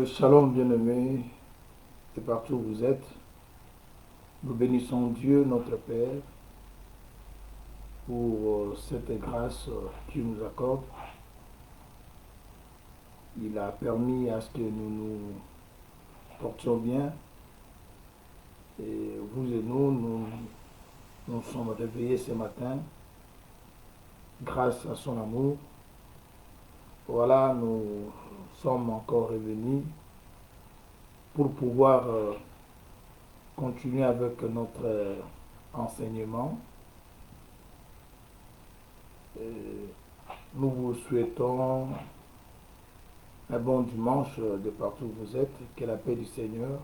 Shalom bien-aimés, et partout où vous êtes, nous bénissons Dieu notre Père pour cette grâce qu'il nous accorde. Il a permis à ce que nous nous portions bien et vous et nous sommes réveillés ce matin grâce à son amour. Voilà, nous sommes encore revenus pour pouvoir continuer avec notre enseignement. Et nous vous souhaitons un bon dimanche de partout où vous êtes. Que la paix du Seigneur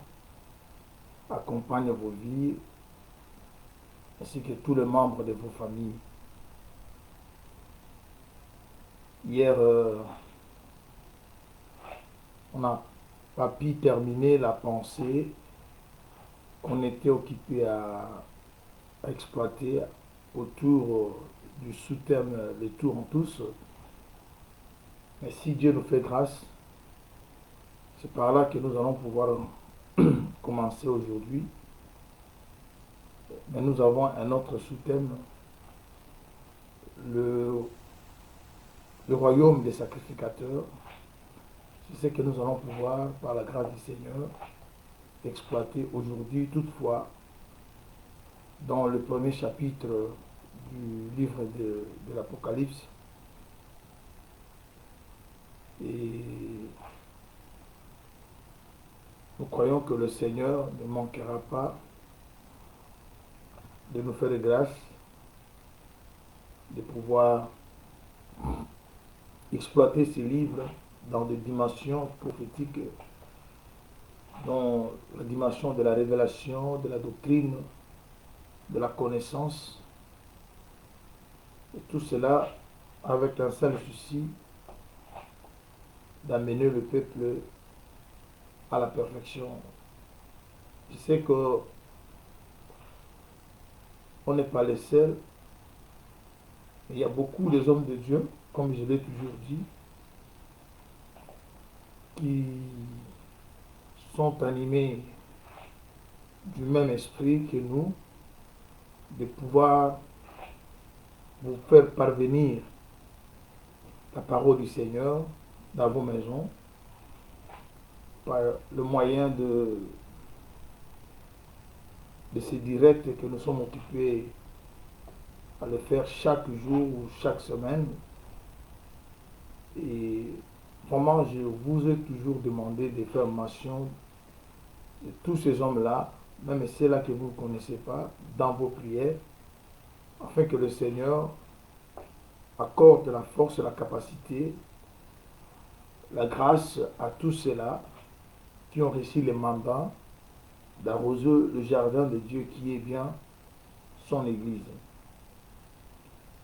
accompagne vos vies ainsi que tous les membres de vos familles. Hier, on n'a pas pu terminer la pensée qu'on était occupé à exploiter autour du sous-thème Les tours en tous. Mais si Dieu nous fait grâce, c'est par là que nous allons pouvoir commencer aujourd'hui. Mais nous avons un autre sous-thème, le, le royaume des sacrificateurs. C'est ce que nous allons pouvoir, par la grâce du Seigneur, exploiter aujourd'hui. Toutefois, dans le premier chapitre du livre de l'Apocalypse, et nous croyons que le Seigneur ne manquera pas de nous faire grâce, de pouvoir exploiter ces livres dans des dimensions prophétiques, dans la dimension de la révélation, de la doctrine, de la connaissance, et tout cela avec un seul souci d'amener le peuple à la perfection. Je sais que on n'est pas les seuls. Il y a beaucoup des hommes de Dieu, comme je l'ai toujours dit, qui sont animés du même esprit que nous, de pouvoir vous faire parvenir la parole du Seigneur dans vos maisons par le moyen de ces directs que nous sommes occupés à le faire chaque jour ou chaque semaine. Et vraiment, je vous ai toujours demandé de faire mention de tous ces hommes-là, même ceux-là que vous ne connaissez pas, dans vos prières, afin que le Seigneur accorde la force, la capacité, la grâce à tous ceux-là qui ont reçu le mandat d'arroser le jardin de Dieu qui est bien son Église.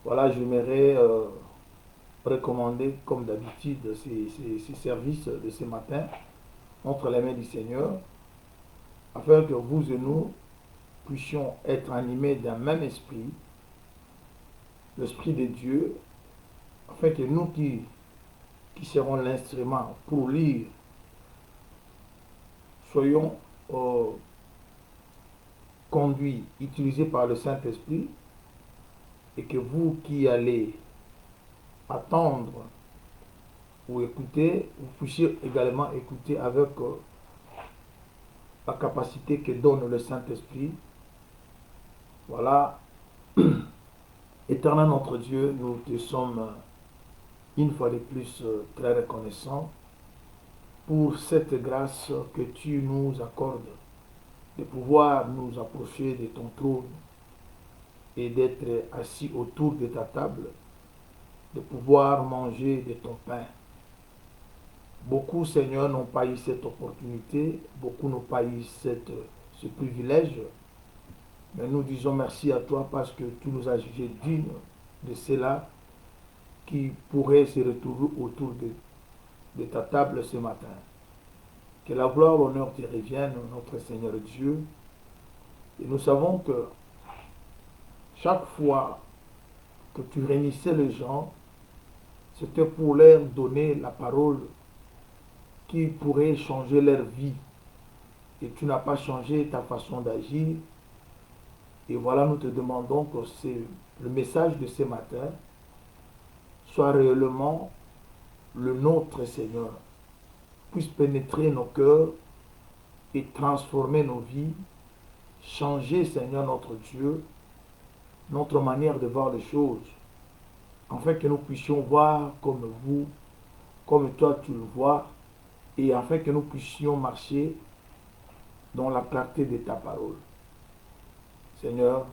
Voilà, j'aimerais recommander, comme d'habitude, ces services de ce matin entre les mains du Seigneur, afin que vous et nous puissions être animés d'un même esprit, l'esprit de Dieu, afin que nous qui serons l'instrument pour lire, soyons conduits, utilisés par le Saint-Esprit, et que vous qui allez attendre ou écouter, vous puissiez également écouter avec la capacité que donne le Saint-Esprit. Voilà, éternel notre Dieu, nous te sommes une fois de plus très reconnaissants pour cette grâce que tu nous accordes de pouvoir nous approcher de ton trône et d'être assis autour de ta table, de pouvoir manger de ton pain. Beaucoup, Seigneur, n'ont pas eu cette opportunité, beaucoup n'ont pas eu ce privilège, mais nous disons merci à toi parce que tu nous as jugés dignes de ceux-là qui pourraient se retrouver autour de ta table ce matin. Que la gloire, l'honneur te reviennent, notre Seigneur Dieu. Et nous savons que chaque fois que tu réunissais les gens, c'était pour leur donner la parole qui pourrait changer leur vie. Et tu n'as pas changé ta façon d'agir. Et voilà, nous te demandons que le message de ce matin soit réellement le nôtre, Seigneur, puisse pénétrer nos cœurs et transformer nos vies, changer, Seigneur notre Dieu, notre manière de voir les choses, afin que nous puissions voir comme vous, comme toi tu le vois, et afin que nous puissions marcher dans la clarté de ta parole. Seigneur,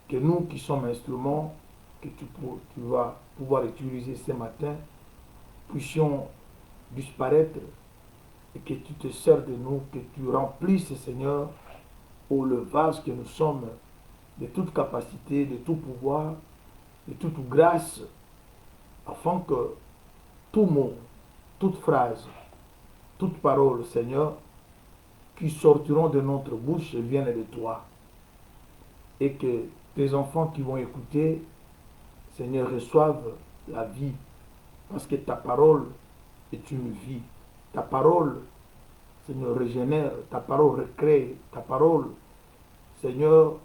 que nous qui sommes instruments, que tu vas pouvoir utiliser ce matin, puissions disparaître et que tu te sers de nous, que tu remplisses, Seigneur, au le vase que nous sommes, de toute capacité, de tout pouvoir, de toute grâce, afin que tout mot, toute phrase, toute parole, Seigneur, qui sortiront de notre bouche viennent de toi. Et que tes enfants qui vont écouter, Seigneur, reçoivent la vie. Parce que ta parole est une vie. Ta parole, Seigneur, régénère. Ta parole recrée. Ta parole, Seigneur,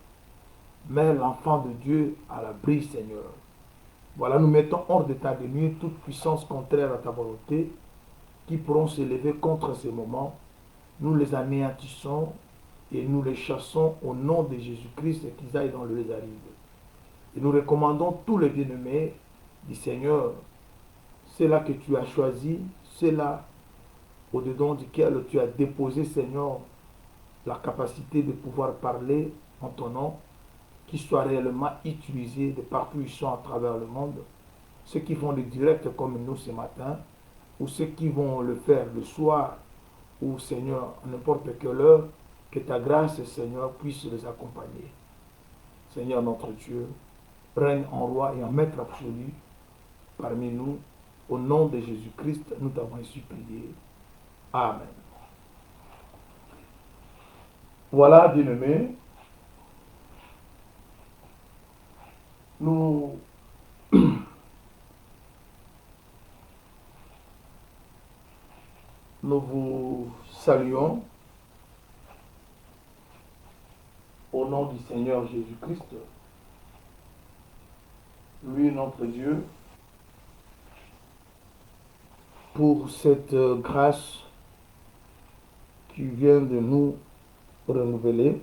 met l'enfant de Dieu à l'abri, Seigneur. Voilà, nous mettons hors d'état de nuire toute puissance contraire à ta volonté qui pourront s'élever contre ces moments. Nous les anéantissons et nous les chassons au nom de Jésus-Christ et qu'ils aillent dans le lézaride. Et nous recommandons tous les bien-aimés du Seigneur. C'est là que tu as choisi, c'est là au-dedans duquel tu as déposé, Seigneur, la capacité de pouvoir parler en ton nom, qui soit réellement utilisé de partout où ils sont à travers le monde. Ceux qui font le direct comme nous ce matin, ou ceux qui vont le faire le soir, ou Seigneur, à n'importe quelle heure, que ta grâce, Seigneur, puisse les accompagner. Seigneur notre Dieu, règne en roi et en maître absolu parmi nous. Au nom de Jésus-Christ, nous t'avons supplié. Amen. Voilà, bien-aimés, nous vous saluons au nom du Seigneur Jésus-Christ, lui notre Dieu, pour cette grâce qui vient de nous renouveler.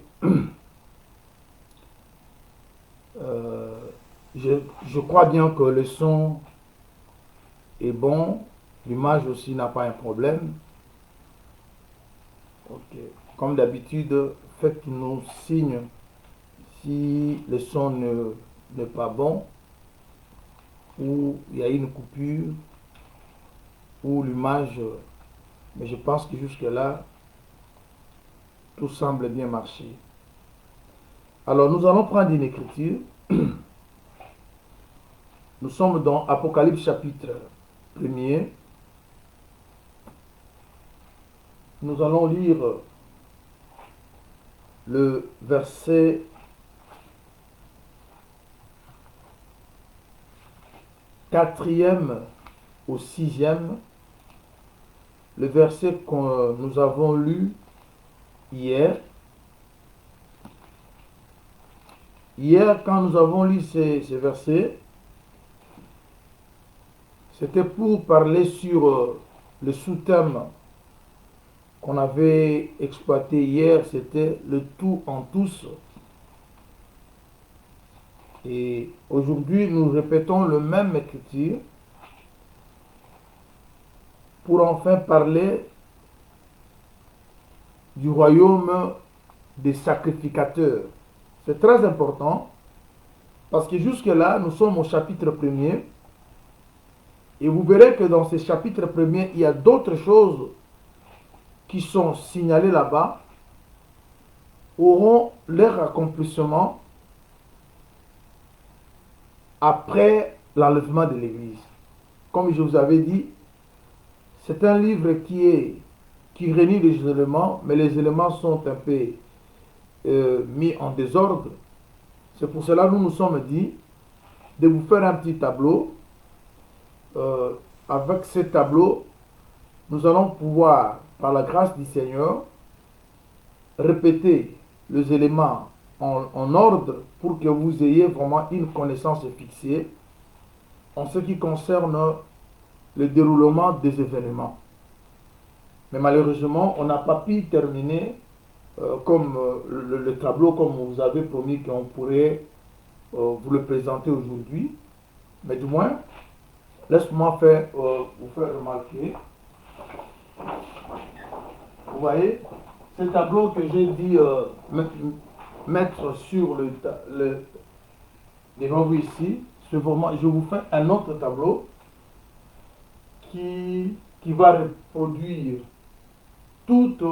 Je crois bien que le son est bon, l'image aussi n'a pas un problème. Ok. Comme d'habitude, faites-nous signe si le son n'est pas bon, ou il y a une coupure, ou l'image. Mais je pense que jusque-là, tout semble bien marcher. Alors nous allons prendre une écriture. Nous sommes dans Apocalypse chapitre 1er. Nous allons lire le verset 4e au 6e, le verset que nous avons lu hier. Hier, quand nous avons lu ces versets, c'était pour parler sur le sous-thème qu'on avait exploité hier, c'était le tout en tous. Et aujourd'hui, nous répétons le même écriture pour enfin parler du royaume des sacrificateurs. C'est très important parce que jusque-là, nous sommes au chapitre 1er et vous verrez que dans ce chapitre 1er, il y a d'autres choses qui sont signalées là-bas, auront leur accomplissement après l'enlèvement de l'Église. Comme je vous avais dit, c'est un livre qui réunit les éléments, mais les éléments sont un peu mis en désordre. C'est pour cela que nous nous sommes dit de vous faire un petit tableau. Avec ce tableau, nous allons pouvoir, par la grâce du Seigneur, répéter les éléments en ordre pour que vous ayez vraiment une connaissance fixée en ce qui concerne le déroulement des événements. Mais malheureusement, on n'a pas pu terminer comme le tableau, comme vous avez promis qu'on pourrait vous le présenter aujourd'hui. Mais du moins, laisse-moi vous faire remarquer. Vous voyez, ce tableau que j'ai dit mettre sur devant vous ici, vraiment, je vous fais un autre tableau qui va reproduire toutes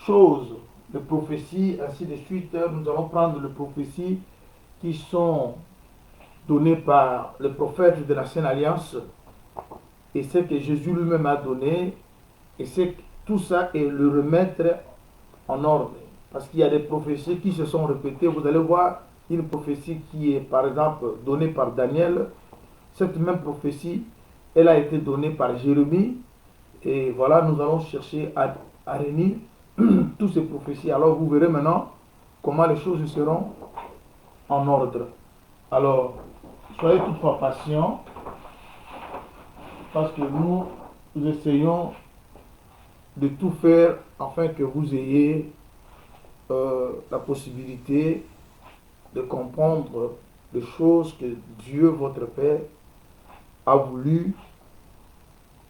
choses de prophéties, ainsi de suite. Nous allons prendre les prophéties qui sont données par le prophète de l'Ancienne Alliance et ce que Jésus lui-même a donné, et c'est tout ça, et le remettre en ordre. Parce qu'il y a des prophéties qui se sont répétées. Vous allez voir une prophétie qui est par exemple donnée par Daniel. Cette même prophétie, elle a été donnée par Jérémie. Et voilà, nous allons chercher à réunir toutes ces prophéties. Alors vous verrez maintenant comment les choses seront en ordre. Alors, soyez toutefois patients, parce que nous essayons de tout faire afin que vous ayez la possibilité de comprendre les choses que Dieu, votre Père, a voulu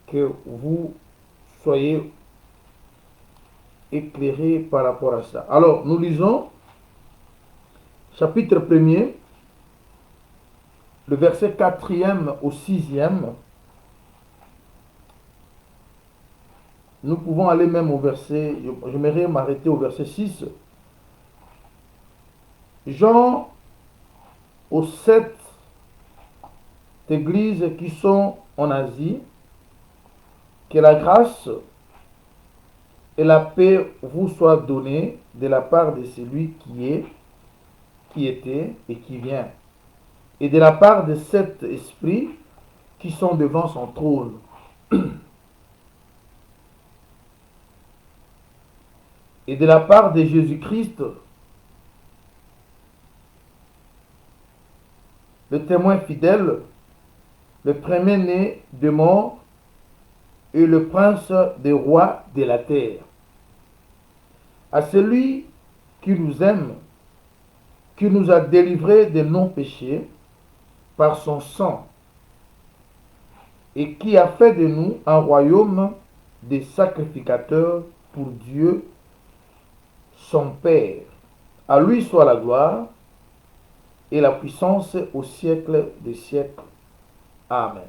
que vous soyez éclairés par rapport à ça. Alors, nous lisons chapitre 1er, le verset 4e au 6e. Nous pouvons aller même au verset, j'aimerais m'arrêter au verset 6. Jean aux 7 églises qui sont en Asie, que la grâce et la paix vous soient données de la part de celui qui était et qui vient, et de la part de cet esprit qui sont devant son trône. Et de la part de Jésus-Christ, le témoin fidèle, le premier-né des morts et le prince des rois de la terre. À celui qui nous aime, qui nous a délivrés de nos péchés par son sang, et qui a fait de nous un royaume des sacrificateurs pour Dieu, son Père. À lui soit la gloire et la puissance au siècle des siècles. Amen.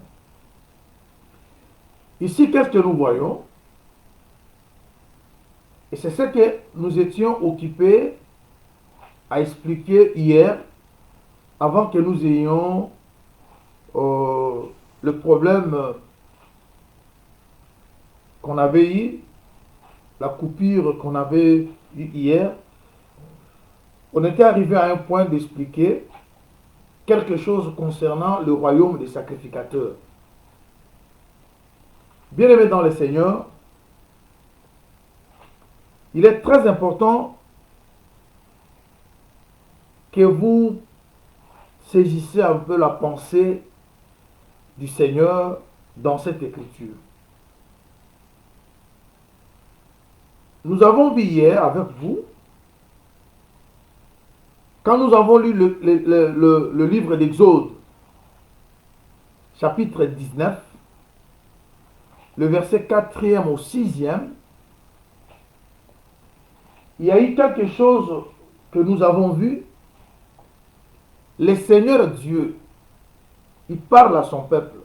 Ici, qu'est-ce que nous voyons? Et c'est ce que nous étions occupés à expliquer hier, avant que nous ayons le problème qu'on avait eu, la coupure qu'on avait eue hier. On était arrivé à un point d'expliquer quelque chose concernant le royaume des sacrificateurs. Bien-aimés dans le Seigneur, il est très important que vous saisissez un peu la pensée du Seigneur dans cette écriture. Nous avons vu hier avec vous, quand nous avons lu le livre d'Exode, chapitre 19, le verset 4e au 6e, il y a eu quelque chose que nous avons vu. Le Seigneur Dieu, il parle à son peuple.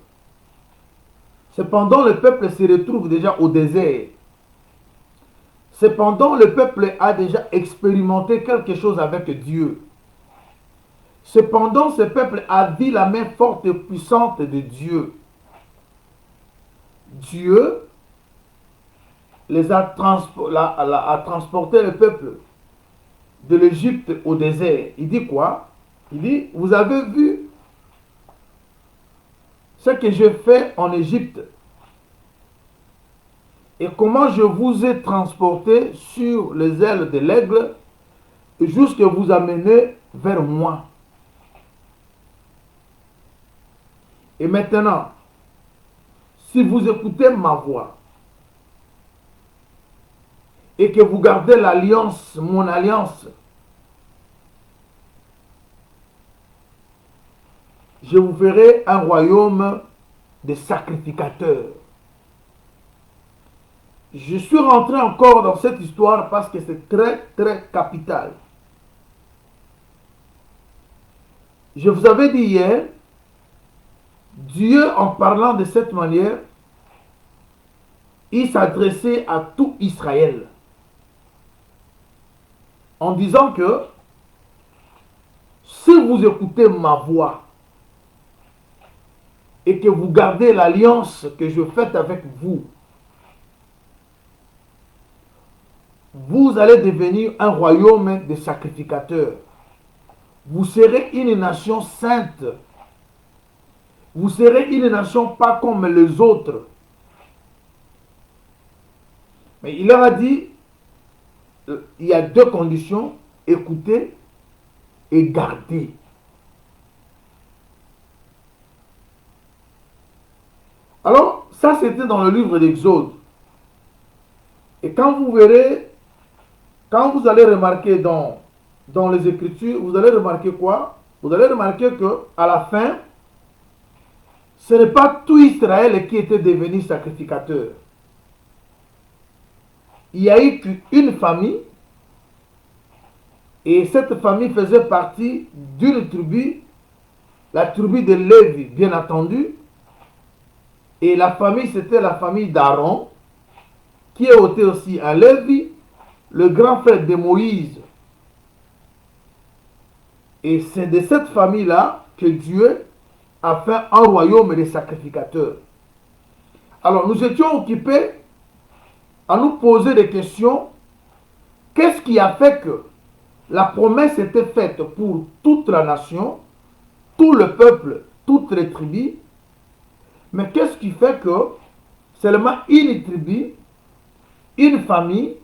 Cependant, le peuple se retrouve déjà au désert. Cependant, le peuple a déjà expérimenté quelque chose avec Dieu. Cependant, ce peuple a vu la main forte et puissante de Dieu. Dieu a transporté le peuple de l'Égypte au désert. Il dit quoi? Il dit, vous avez vu ce que j'ai fait en Égypte et comment je vous ai transporté sur les ailes de l'aigle jusqu'à vous amener vers moi. Et maintenant, si vous écoutez ma voix et que vous gardez l'alliance, mon alliance, je vous ferai un royaume de sacrificateurs. Je suis rentré encore dans cette histoire parce que c'est très, très capital. Je vous avais dit hier, Dieu, en parlant de cette manière, il s'adressait à tout Israël en disant que si vous écoutez ma voix et que vous gardez l'alliance que je fais avec vous, vous allez devenir un royaume de sacrificateurs. Vous serez une nation sainte. Vous serez une nation pas comme les autres. Mais il leur a dit, il y a deux conditions, écouter et garder. Alors, ça c'était dans le livre d'Exode. Et quand vous verrez, quand vous allez remarquer dans les Écritures, vous allez remarquer quoi? Vous allez remarquer qu'à la fin, ce n'est pas tout Israël qui était devenu sacrificateur. Il y a eu qu'une famille, et cette famille faisait partie d'une tribu, la tribu de Lévi, bien entendu, et la famille, c'était la famille d'Aaron, qui était aussi un Lévi, le grand frère de Moïse. Et c'est de cette famille-là que Dieu a fait un royaume des sacrificateurs. Alors, nous étions occupés à nous poser des questions. Qu'est-ce qui a fait que la promesse était faite pour toute la nation, tout le peuple, toutes les tribus? Mais qu'est-ce qui fait que seulement une tribu, une famille,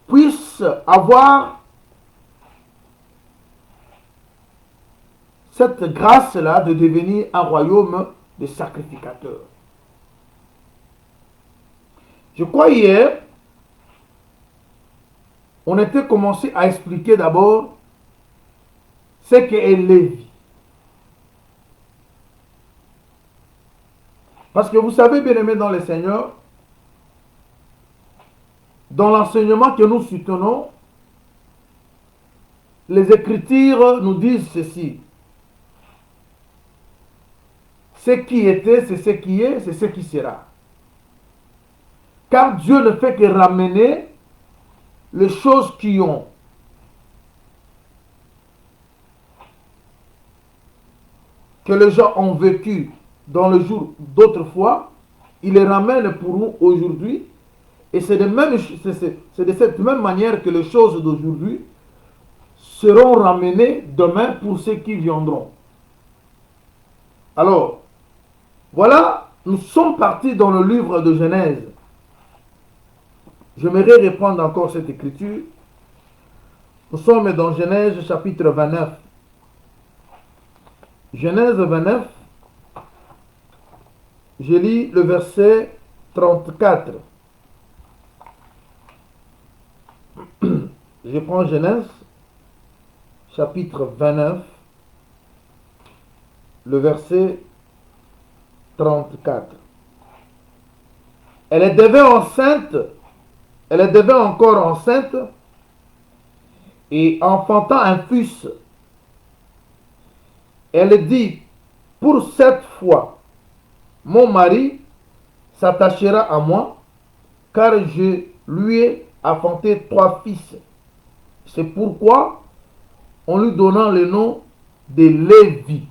puisse avoir cette grâce-là de devenir un royaume de sacrificateurs? Je crois hier, on était commencé à expliquer d'abord ce qu'est Lévi. Parce que vous savez, bien aimés dans le Seigneur, dans l'enseignement que nous soutenons, les Écritures nous disent ceci. Ce qui était, c'est ce qui est, c'est ce qui sera. Car Dieu ne fait que ramener les choses qui ont. Que les gens ont vécu dans le jour d'autrefois, il les ramène pour nous aujourd'hui. Et c'est de cette même manière que les choses d'aujourd'hui seront ramenées demain pour ceux qui viendront. Alors, voilà, nous sommes partis dans le livre de Genèse. J'aimerais reprendre encore cette écriture. Nous sommes dans Genèse chapitre 29. Genèse 29, je lis le verset 34. Je prends Genèse chapitre 29, le verset 34. Elle devait enceinte, elle devait encore enceinte et enfantant un fils. Elle dit, pour cette fois, mon mari s'attachera à moi, car je lui ai enfanté 3 fils. C'est pourquoi on lui donna le nom de Lévi.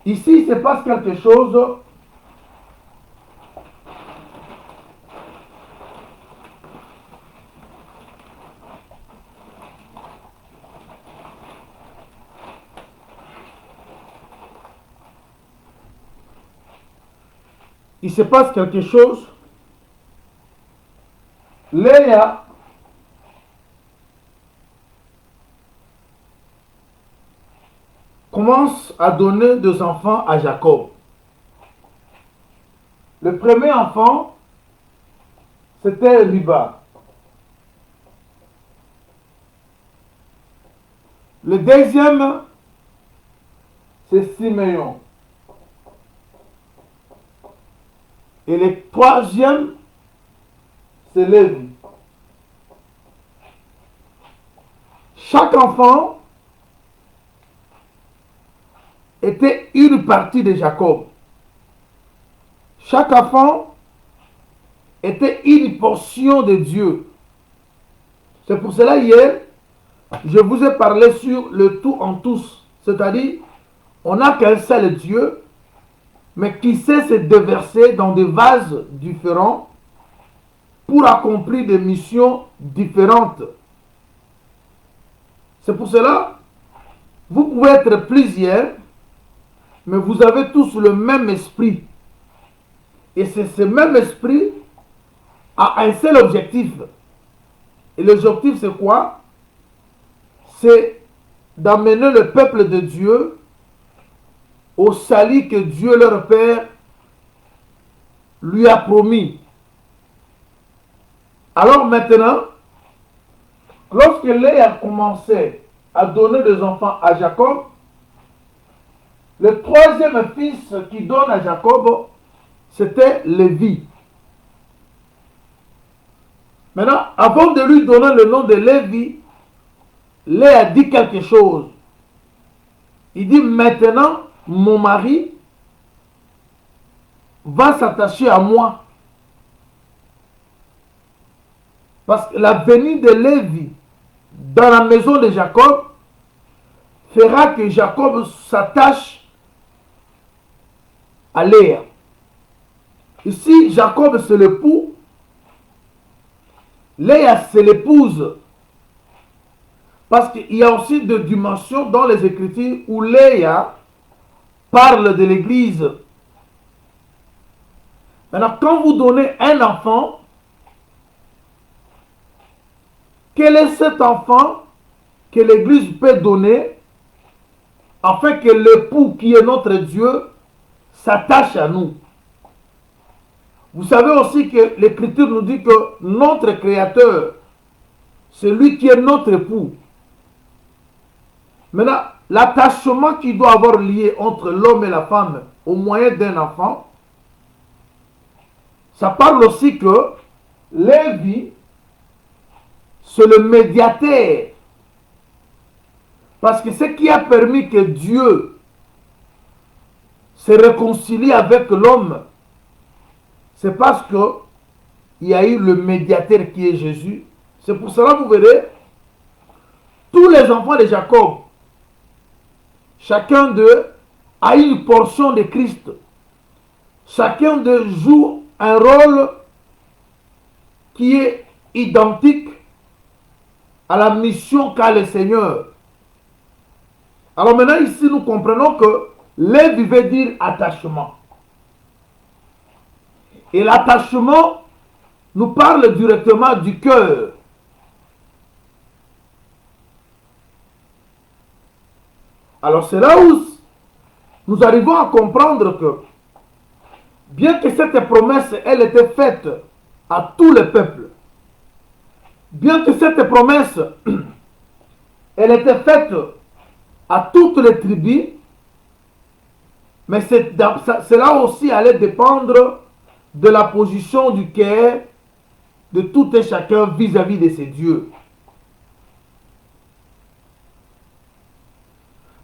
Ici, il se passe quelque chose. Il se passe quelque chose. Léa commence à donner des enfants à Jacob. Le premier enfant, c'était Riba. Le deuxième, c'est Siméon. Et le troisième, c'est Lévi. Chaque enfant était une partie de Jacob. Chaque enfant était une portion de Dieu. C'est pour cela hier, je vous ai parlé sur le tout en tous. C'est-à-dire, on n'a qu'un seul Dieu, mais qui sait se déverser dans des vases différents pour accomplir des missions différentes. C'est pour cela, vous pouvez être plusieurs, mais vous avez tous le même esprit. Et c'est ce même esprit a un seul objectif. Et l'objectif, c'est quoi? C'est d'amener le peuple de Dieu au salut que Dieu leur Père lui a promis. Alors maintenant, lorsque Léa a commencé à donner des enfants à Jacob, le troisième fils qui donne à Jacob, c'était Lévi. Maintenant, avant de lui donner le nom de Lévi, Léa dit quelque chose. Il dit maintenant, mon mari va s'attacher à moi. Parce que la venue de Lévi dans la maison de Jacob fera que Jacob s'attache à Léa. Ici, Jacob c'est l'époux, Léa c'est l'épouse. Parce qu'il y a aussi des dimensions dans les Écritures où Léa parle de l'Église. Maintenant, quand vous donnez un enfant, quel est cet enfant que l'Église peut donner afin que l'époux qui est notre Dieu s'attache à nous? Vous savez aussi que l'Écriture nous dit que notre Créateur, c'est lui qui est notre époux. Maintenant, l'attachement qui doit avoir lié entre l'homme et la femme au moyen d'un enfant, ça parle aussi que Lévi, c'est le médiateur. Parce que ce qui a permis que Dieu se réconcilie avec l'homme, c'est parce qu'il y a eu le médiateur qui est Jésus. C'est pour cela que vous verrez, tous les enfants de Jacob, chacun d'eux a une portion de Christ. Chacun d'eux joue un rôle qui est identique à la mission qu'a le Seigneur. Alors maintenant, ici, nous comprenons que Lévi veut dire attachement. Et l'attachement nous parle directement du cœur. Alors c'est là où nous arrivons à comprendre que, bien que cette promesse, elle était faite à tous les peuples, bien que cette promesse, elle était faite à toutes les tribus, mais cela aussi allait dépendre de la position du cœur de tout et chacun vis-à-vis de ses dieux.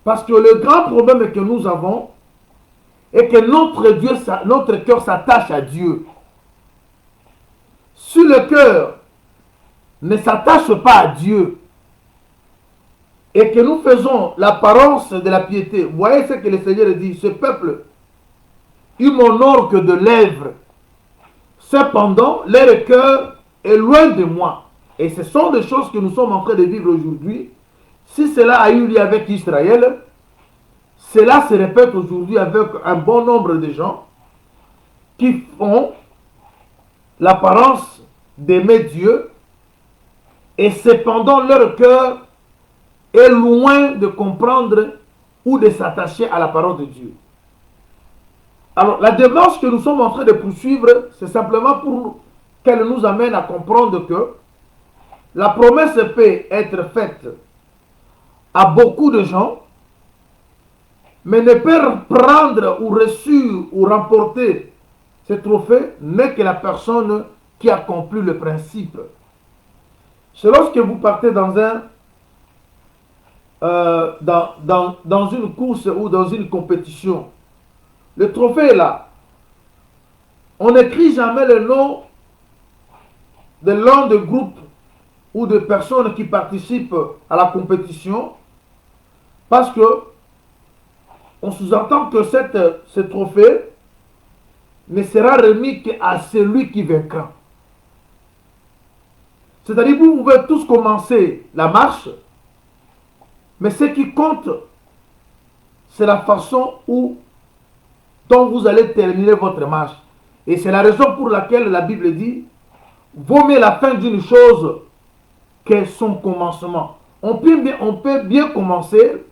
Parce que le grand problème que nous avons est que notre cœur s'attache à Dieu. Si le cœur ne s'attache pas à Dieu, et que nous faisons l'apparence de la piété, voyez ce que le Seigneur dit, ce peuple, il m'honore que de lèvres. Cependant, leur cœur est loin de moi. Et ce sont des choses que nous sommes en train de vivre aujourd'hui. Si cela a eu lieu avec Israël, cela se répète aujourd'hui avec un bon nombre de gens qui font l'apparence d'aimer Dieu et cependant leur cœur est loin de comprendre ou de s'attacher à la parole de Dieu. Alors, la démarche que nous sommes en train de poursuivre, c'est simplement pour qu'elle nous amène à comprendre que la promesse peut être faite à beaucoup de gens, mais ne peut prendre ou reçu ou remporter ce trophée n'est que la personne qui accomplit le principe. C'est lorsque vous partez dans dans une course ou dans une compétition. Le trophée est là. On n'écrit jamais le nom de l'un des groupes ou de personnes qui participent à la compétition parce que on sous-entend que ce trophée ne sera remis qu'à celui qui vaincra. C'est-à-dire vous pouvez tous commencer la marche, mais ce qui compte, c'est la façon dont vous allez terminer votre marche. Et c'est la raison pour laquelle la Bible dit, vaut mieux la fin d'une chose que son commencement. On peut bien commencer,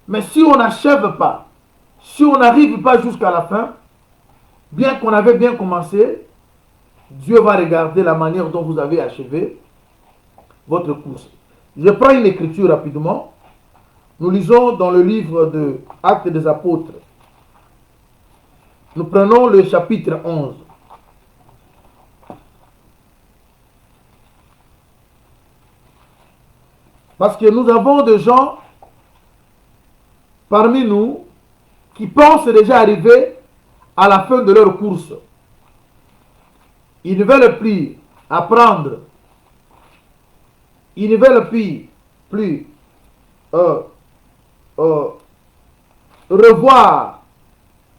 mais si on n'achève pas, si on n'arrive pas jusqu'à la fin, bien qu'on avait bien commencé, Dieu va regarder la manière dont vous avez achevé votre course. Je prends une écriture rapidement. Nous lisons dans le livre de Actes des Apôtres. Nous prenons le chapitre 11. Parce que nous avons des gens parmi nous qui pensent déjà arriver à la fin de leur course. Ils ne veulent plus apprendre. Ils ne veulent plus revoir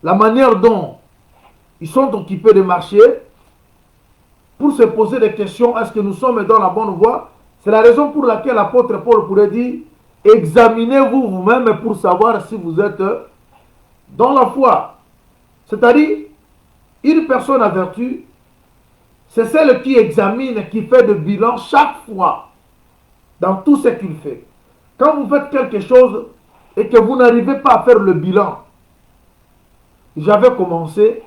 la manière dont ils sont occupés de marcher pour se poser des questions. Est-ce que nous sommes dans la bonne voie? C'est la raison pour laquelle l'apôtre Paul pourrait dire, examinez-vous vous-même pour savoir si vous êtes dans la foi. C'est-à-dire, une personne à vertu, c'est celle qui examine, qui fait le bilan chaque fois dans tout ce qu'il fait. Quand vous faites quelque chose et que vous n'arrivez pas à faire le bilan, j'avais commencé,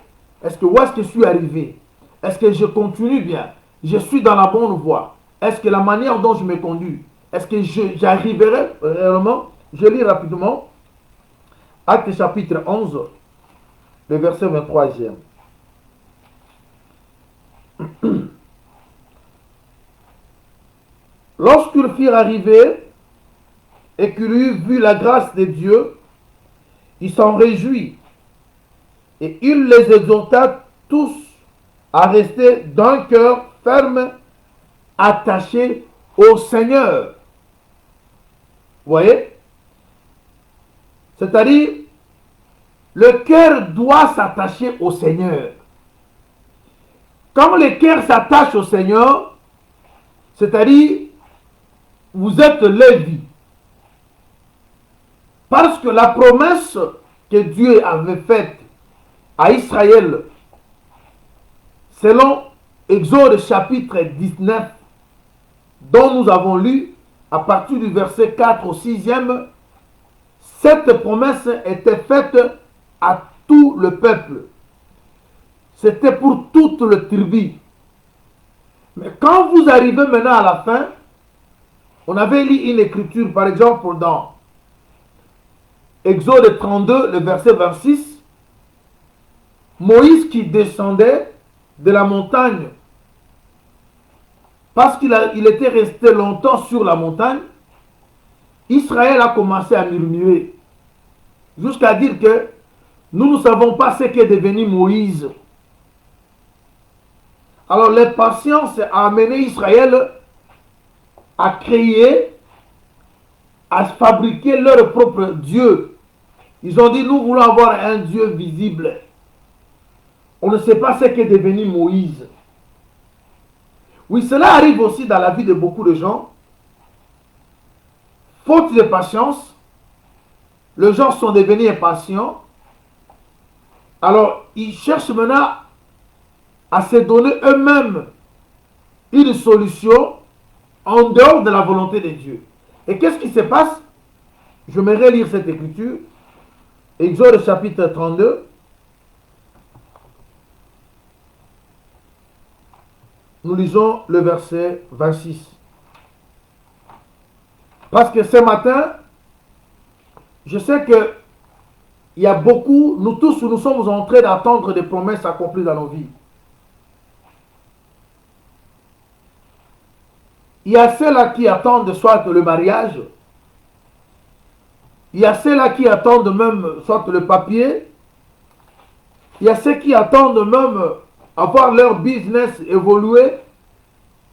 où est-ce que je suis arrivé? Est-ce que je continue bien? Je suis dans la bonne voie? Est-ce que la manière dont je me conduis, est-ce que j'arriverai réellement? Je lis rapidement Actes chapitre 11, le verset 23e. Lorsqu'ils furent arrivés et qu'il eut vu la grâce de Dieu, il s'en réjouit et il les exhorta tous à rester d'un cœur ferme, attachés au Seigneur. Vous voyez? C'est-à-dire, le cœur doit s'attacher au Seigneur. Quand le cœur s'attache au Seigneur, c'est-à-dire, vous êtes Lévi. Parce que la promesse que Dieu avait faite à Israël, selon Exode chapitre 19, dont nous avons lu à partir du verset 4 au 6e, cette promesse était faite à tout le peuple. C'était pour toute le tribu. Mais quand vous arrivez maintenant à la fin, on avait lu une écriture, par exemple, dans Exode 32, le verset 26, Moïse qui descendait de la montagne, parce qu'il était resté longtemps sur la montagne, Israël a commencé à murmurer, jusqu'à dire que nous ne savons pas ce qu'est devenu Moïse. Alors l'impatience a amené Israël à crier à fabriquer leur propre Dieu. Ils ont dit, nous voulons avoir un Dieu visible. On ne sait pas ce qu'est devenu Moïse. Oui, cela arrive aussi dans la vie de beaucoup de gens. Faute de patience, les gens sont devenus impatients. Alors, ils cherchent maintenant à se donner eux-mêmes une solution en dehors de la volonté de Dieu. Et qu'est-ce qui se passe? Je vais relire cette écriture. Exode chapitre 32. Nous lisons le verset 26. Parce que ce matin, je sais que il y a beaucoup, nous tous, nous sommes en train d'attendre des promesses accomplies dans nos vies. Il y a ceux-là qui attendent soit le mariage, il y a ceux-là qui attendent même soit le papier, il y a ceux qui attendent même avoir leur business évoluer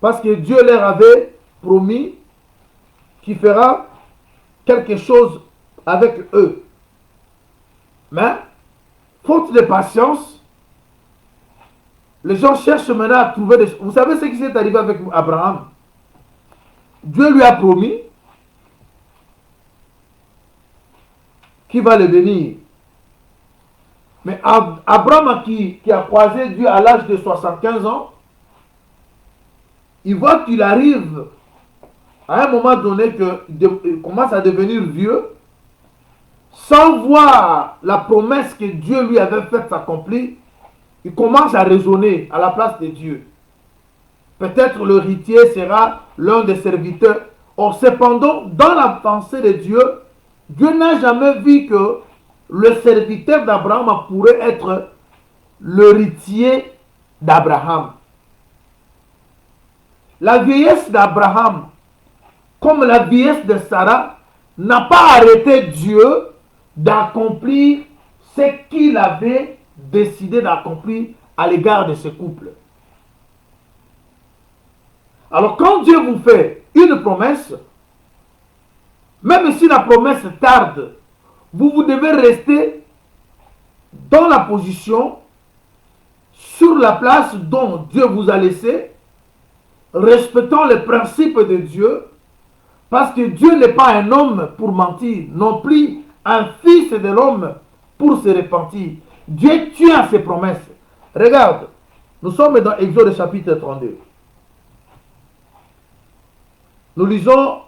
parce que Dieu leur avait promis qu'il fera quelque chose avec eux. Mais, faute de patience, les gens cherchent maintenant à trouver des... Vous savez ce qui s'est arrivé avec Abraham? Dieu lui a promis qu'il va le bénir. Mais Abraham qui a croisé Dieu à l'âge de 75 ans, il voit qu'il arrive à un moment donné qu'il commence à devenir vieux, sans voir la promesse que Dieu lui avait faite s'accomplir. Il commence à raisonner à la place de Dieu. Peut-être l'héritier sera l'un des serviteurs. Or, cependant, dans la pensée de Dieu, Dieu n'a jamais vu que le serviteur d'Abraham pourrait être l'héritier d'Abraham. La vieillesse d'Abraham, comme la vieillesse de Sarah, n'a pas arrêté Dieu d'accomplir ce qu'il avait décidé d'accomplir à l'égard de ce couple. Alors quand Dieu vous fait une promesse, même si la promesse tarde, vous devez rester dans la position, sur la place dont Dieu vous a laissé, respectant les principes de Dieu, parce que Dieu n'est pas un homme pour mentir, non plus un fils de l'homme pour se repentir. Dieu tient ses promesses. Regarde, nous sommes dans Exode chapitre 32. Nous lisons,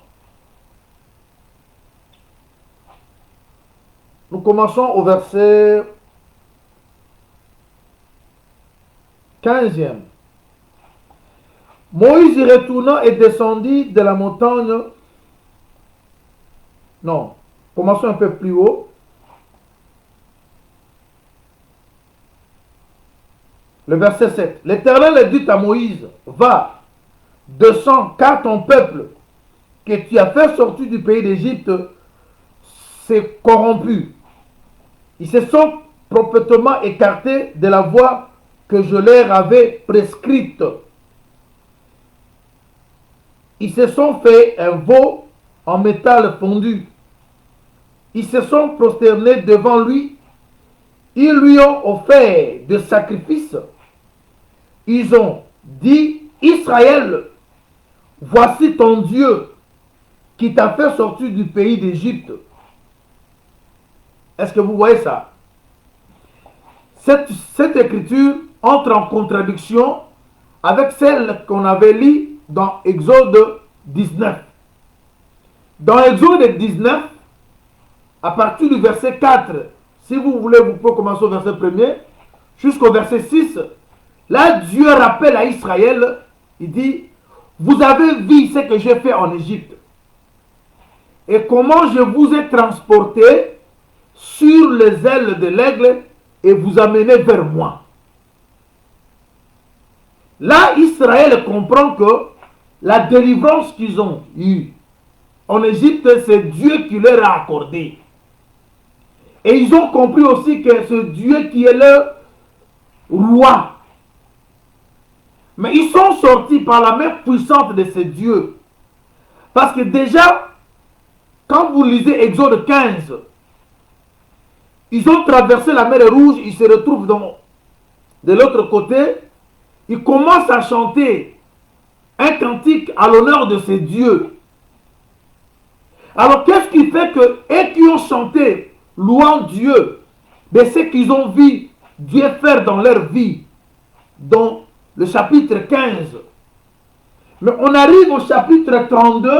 nous commençons au verset 15e. Moïse retourna et descendit de la montagne. Non, commençons un peu plus haut. Le verset 7. L'Éternel dit à Moïse, va, descends, car ton peuple que tu as fait sortir du pays d'Égypte s'est corrompu. Ils se sont complètement écartés de la voie que je leur avais prescrite. Ils se sont fait un veau en métal fondu. Ils se sont prosternés devant lui. Ils lui ont offert des sacrifices. Ils ont dit, Israël, voici ton Dieu qui t'a fait sortir du pays d'Égypte. Est-ce que vous voyez ça? Cette écriture entre en contradiction avec celle qu'on avait lue dans Exode 19. Dans Exode 19, à partir du verset 4, si vous voulez, vous pouvez commencer au verset 1er, jusqu'au verset 6, là, Dieu rappelle à Israël, il dit, vous avez vu ce que j'ai fait en Égypte et comment je vous ai transporté sur les ailes de l'aigle et vous amené vers moi. Là, Israël comprend que la délivrance qu'ils ont eue en Égypte, c'est Dieu qui leur a accordé. Et ils ont compris aussi que c'est Dieu qui est leur roi. Mais ils sont sortis par la main puissante de ce Dieu. Parce que déjà, quand vous lisez Exode 15, ils ont traversé la mer Rouge, ils se retrouvent de l'autre côté, ils commencent à chanter un cantique à l'honneur de ces dieux. Alors qu'est-ce qui fait que, et qui ont chanté louant Dieu, mais c'est qu'ils ont vu Dieu faire dans leur vie, dans le chapitre 15. Mais on arrive au chapitre 32,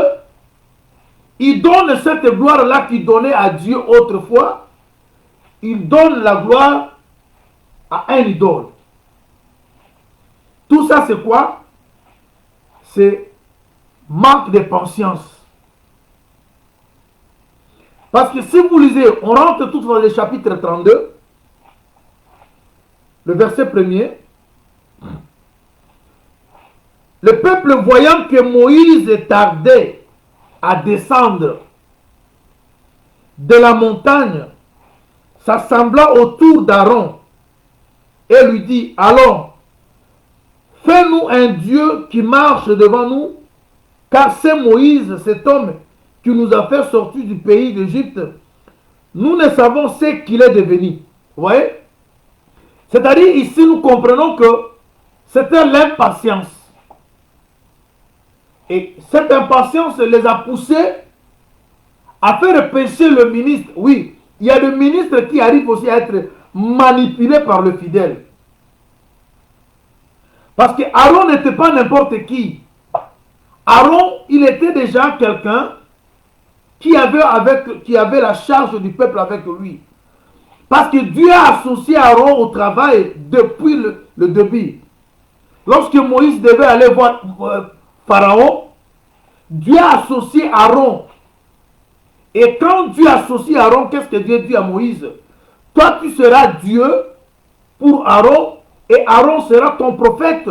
il donne cette gloire-là qu'il donnait à Dieu autrefois, il donne la gloire à un idole. Tout ça c'est quoi? C'est manque de patience. Parce que si vous lisez, on rentre tout dans le chapitre 32, le verset 1er, le peuple voyant que Moïse tardait à descendre de la montagne, s'assembla autour d'Aaron et lui dit, allons, fais-nous un Dieu qui marche devant nous, car c'est Moïse, cet homme qui nous a fait sortir du pays d'Égypte. Nous ne savons ce qu'il est devenu. Vous voyez? C'est-à-dire, ici, nous comprenons que c'était l'impatience. Et cette impatience les a poussés à faire pécher le ministre. Oui, il y a le ministre qui arrive aussi à être manipulé par le fidèle. Parce que Aaron n'était pas n'importe qui. Aaron, il était déjà quelqu'un qui avait la charge du peuple avec lui. Parce que Dieu a associé Aaron au travail depuis le début. Lorsque Moïse devait aller voir Pharaon, Dieu a associé Aaron. Et quand Dieu associe Aaron, qu'est-ce que Dieu dit à Moïse? Toi, tu seras Dieu pour Aaron et Aaron sera ton prophète.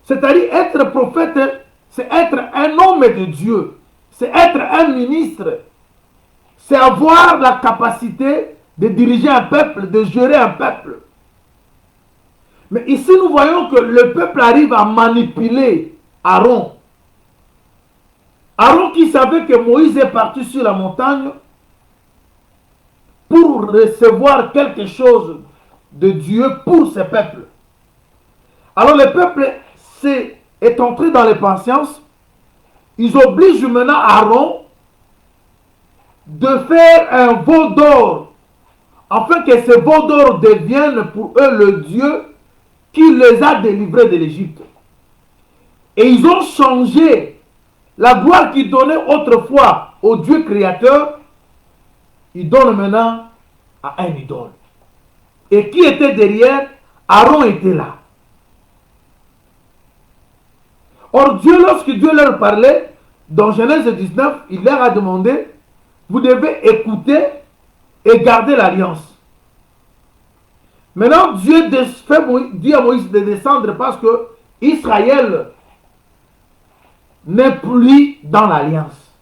C'est-à-dire, être prophète, c'est être un homme de Dieu. C'est être un ministre. C'est avoir la capacité de diriger un peuple, de gérer un peuple. Mais ici, nous voyons que le peuple arrive à manipuler Aaron. Aaron qui savait que Moïse est parti sur la montagne pour recevoir quelque chose de Dieu pour ce peuple. Alors le peuple est entré dans les patiences. Ils obligent maintenant Aaron de faire un veau d'or, afin que ce veau d'or devienne pour eux le Dieu qui les a délivrés de l'Égypte. Et ils ont changé la gloire qu'ils donnaient autrefois au Dieu créateur, ils donnent maintenant à un idole. Et qui était derrière? Aaron était là. Or Dieu, lorsque Dieu leur parlait, dans Genèse 19, il leur a demandé, vous devez écouter et garder l'alliance. Maintenant, Dieu dit à Moïse de descendre parce que Israël n'est plus dans l'alliance.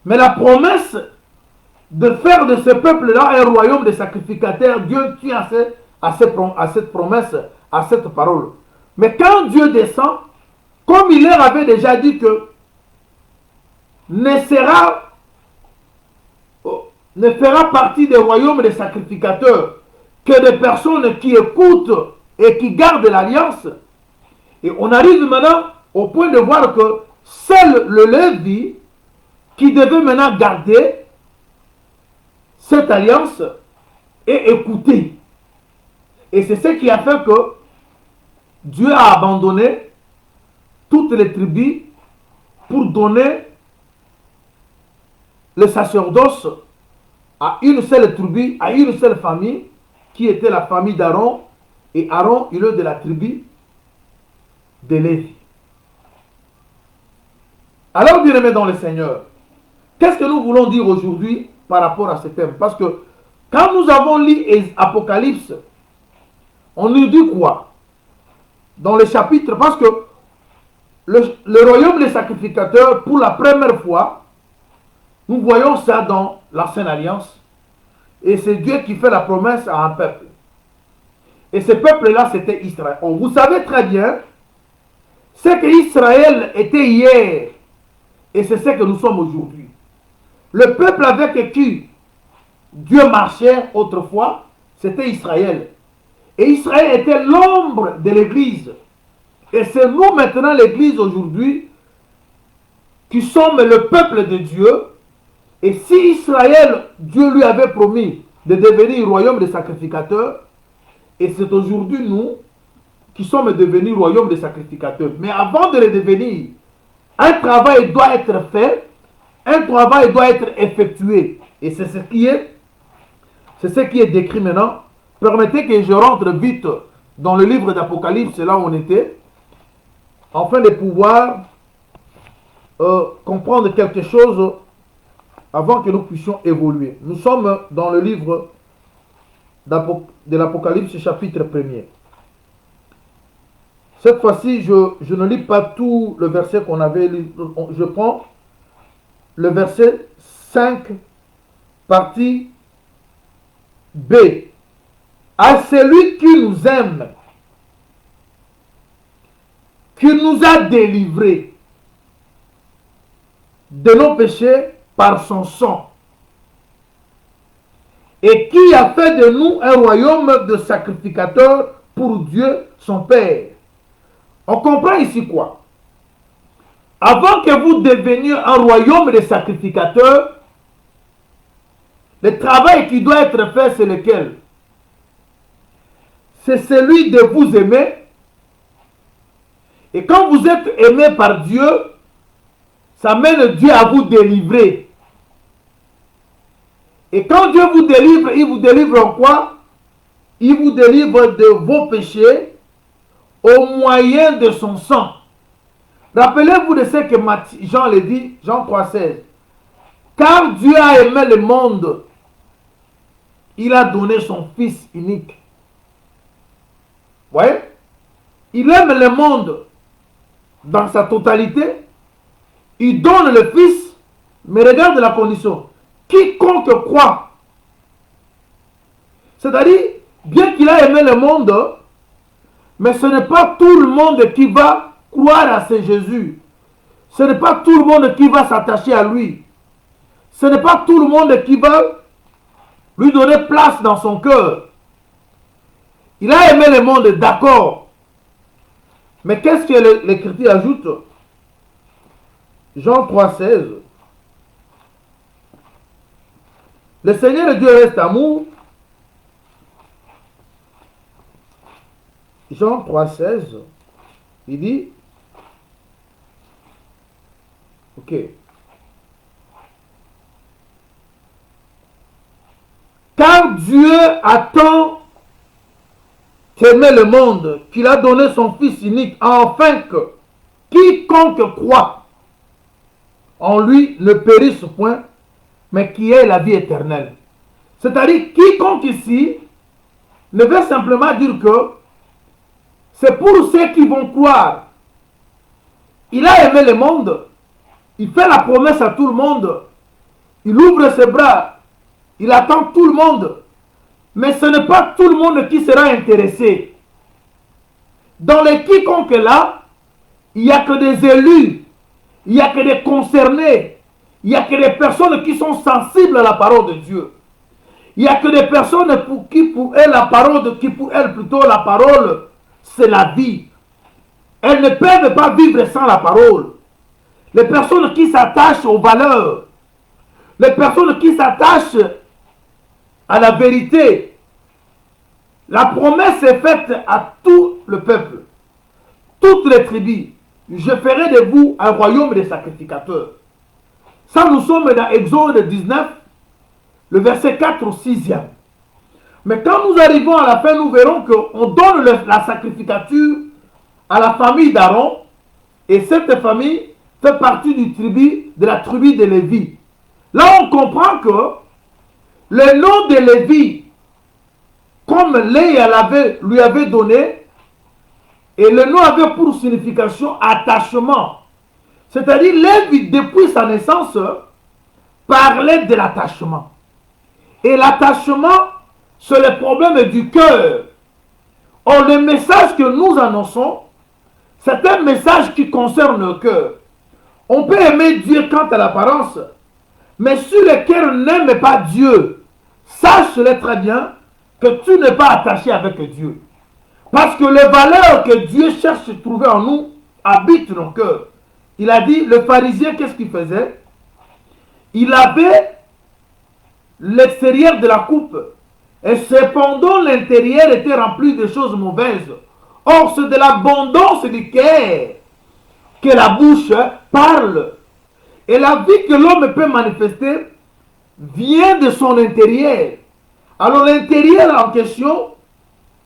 Mais la promesse de faire de ce peuple-là un royaume de sacrificateurs, Dieu tient à cette promesse, à cette parole. Mais quand Dieu descend, comme il leur avait déjà dit que ne fera partie des royaumes des sacrificateurs que des personnes qui écoutent et qui gardent l'alliance. Et on arrive maintenant au point de voir que seul le Lévi qui devait maintenant garder cette alliance et écouter. Et c'est ce qui a fait que Dieu a abandonné toutes les tribus pour donner le sacerdoce à une seule tribu, à une seule famille, qui était la famille d'Aaron. Et Aaron, il est de la tribu de Lévi. Alors, bien-aimés dans le Seigneur, qu'est-ce que nous voulons dire aujourd'hui par rapport à ce thème? Parce que quand nous avons lu Apocalypse, on nous dit quoi? Dans le chapitre, parce que le royaume des sacrificateurs, pour la première fois, nous voyons ça dans l'Ancienne Alliance. Et c'est Dieu qui fait la promesse à un peuple. Et ce peuple-là, c'était Israël. Vous savez très bien, Ce qu'Israël était hier, et c'est ce que nous sommes aujourd'hui. Le peuple avec qui Dieu marchait autrefois, c'était Israël. Et Israël était l'ombre de l'Église. Et c'est nous maintenant, l'Église aujourd'hui, qui sommes le peuple de Dieu. Et si Israël, Dieu lui avait promis de devenir royaume des sacrificateurs, et c'est aujourd'hui nous qui sommes devenus royaume des sacrificateurs. Mais avant de le devenir, un travail doit être fait, un travail doit être effectué. Et c'est ce qui est décrit maintenant. Permettez que je rentre vite dans le livre d'Apocalypse, là où on était, afin de pouvoir comprendre quelque chose avant que nous puissions évoluer. Nous sommes dans le livre de l'Apocalypse, chapitre 1er. Cette fois-ci, je ne lis pas tout le verset qu'on avait lu. Je prends le verset 5, partie B. À celui qui nous aime, qui nous a délivrés de nos péchés par son sang, et qui a fait de nous un royaume de sacrificateurs pour Dieu son Père. On comprend ici quoi? Avant que vous deveniez un royaume de sacrificateurs, le travail qui doit être fait, c'est lequel? C'est celui de vous aimer. Et quand vous êtes aimé par Dieu, ça mène Dieu à vous délivrer. Et quand Dieu vous délivre, il vous délivre en quoi? Il vous délivre de vos péchés au moyen de son sang. Rappelez-vous de ce que Jean le dit, Jean 3,16. Car Dieu a aimé le monde, il a donné son Fils unique. Vous voyez? Il aime le monde dans sa totalité. Il donne le Fils, mais regarde la condition. Quiconque croit. C'est-à-dire, bien qu'il a aimé le monde, mais ce n'est pas tout le monde qui va croire à ce Jésus. Ce n'est pas tout le monde qui va s'attacher à lui. Ce n'est pas tout le monde qui va lui donner place dans son cœur. Il a aimé le monde, d'accord. Mais qu'est-ce que l'Écriture ajoute? Jean 3,16. Le Seigneur Dieu reste amour. Jean 3,16. Il dit, ok. Car Dieu a tant aimé le monde qu'il a donné son Fils unique, afin que quiconque croit en lui ne périsse point, mais qui ait la vie éternelle. C'est-à-dire, quiconque ici ne veut simplement dire que c'est pour ceux qui vont croire. Il a aimé le monde, il fait la promesse à tout le monde, il ouvre ses bras, il attend tout le monde. Mais ce n'est pas tout le monde qui sera intéressé. Dans les quiconque là, il n'y a que des élus, il n'y a que des concernés, il n'y a que des personnes qui sont sensibles à la parole de Dieu. Il n'y a que des personnes pour elles la parole, c'est la vie. Elles ne peuvent pas vivre sans la parole. Les personnes qui s'attachent aux valeurs, les personnes qui s'attachent à la vérité. La promesse est faite à tout le peuple, toutes les tribus. Je ferai de vous un royaume de sacrificateurs. Ça, nous sommes dans Exode 19, le verset 4 au 6e. Mais quand nous arrivons à la fin, nous verrons qu'on donne la sacrificature à la famille d'Aaron, et cette famille fait partie de la tribu de Lévi. Là, on comprend que le nom de Lévi, comme Léa lui avait donné, et le nom avait pour signification attachement. C'est-à-dire, Lévi, depuis sa naissance, parlait de l'attachement. Et l'attachement, c'est le problème du cœur. Or, le message que nous annonçons, C'est un message qui concerne le cœur. On peut aimer Dieu quant à l'apparence, mais si le cœur n'aime pas Dieu, sache-le très bien que tu n'es pas attaché avec Dieu. Parce que les valeurs que Dieu cherche à trouver en nous habitent nos cœurs. Il a dit, le pharisien, qu'est-ce qu'il faisait? Il avait l'extérieur de la coupe, et cependant l'intérieur était rempli de choses mauvaises. Or, c'est de l'abondance du cœur que la bouche parle. Et la vie que l'homme peut manifester vient de son intérieur. Alors l'intérieur en question,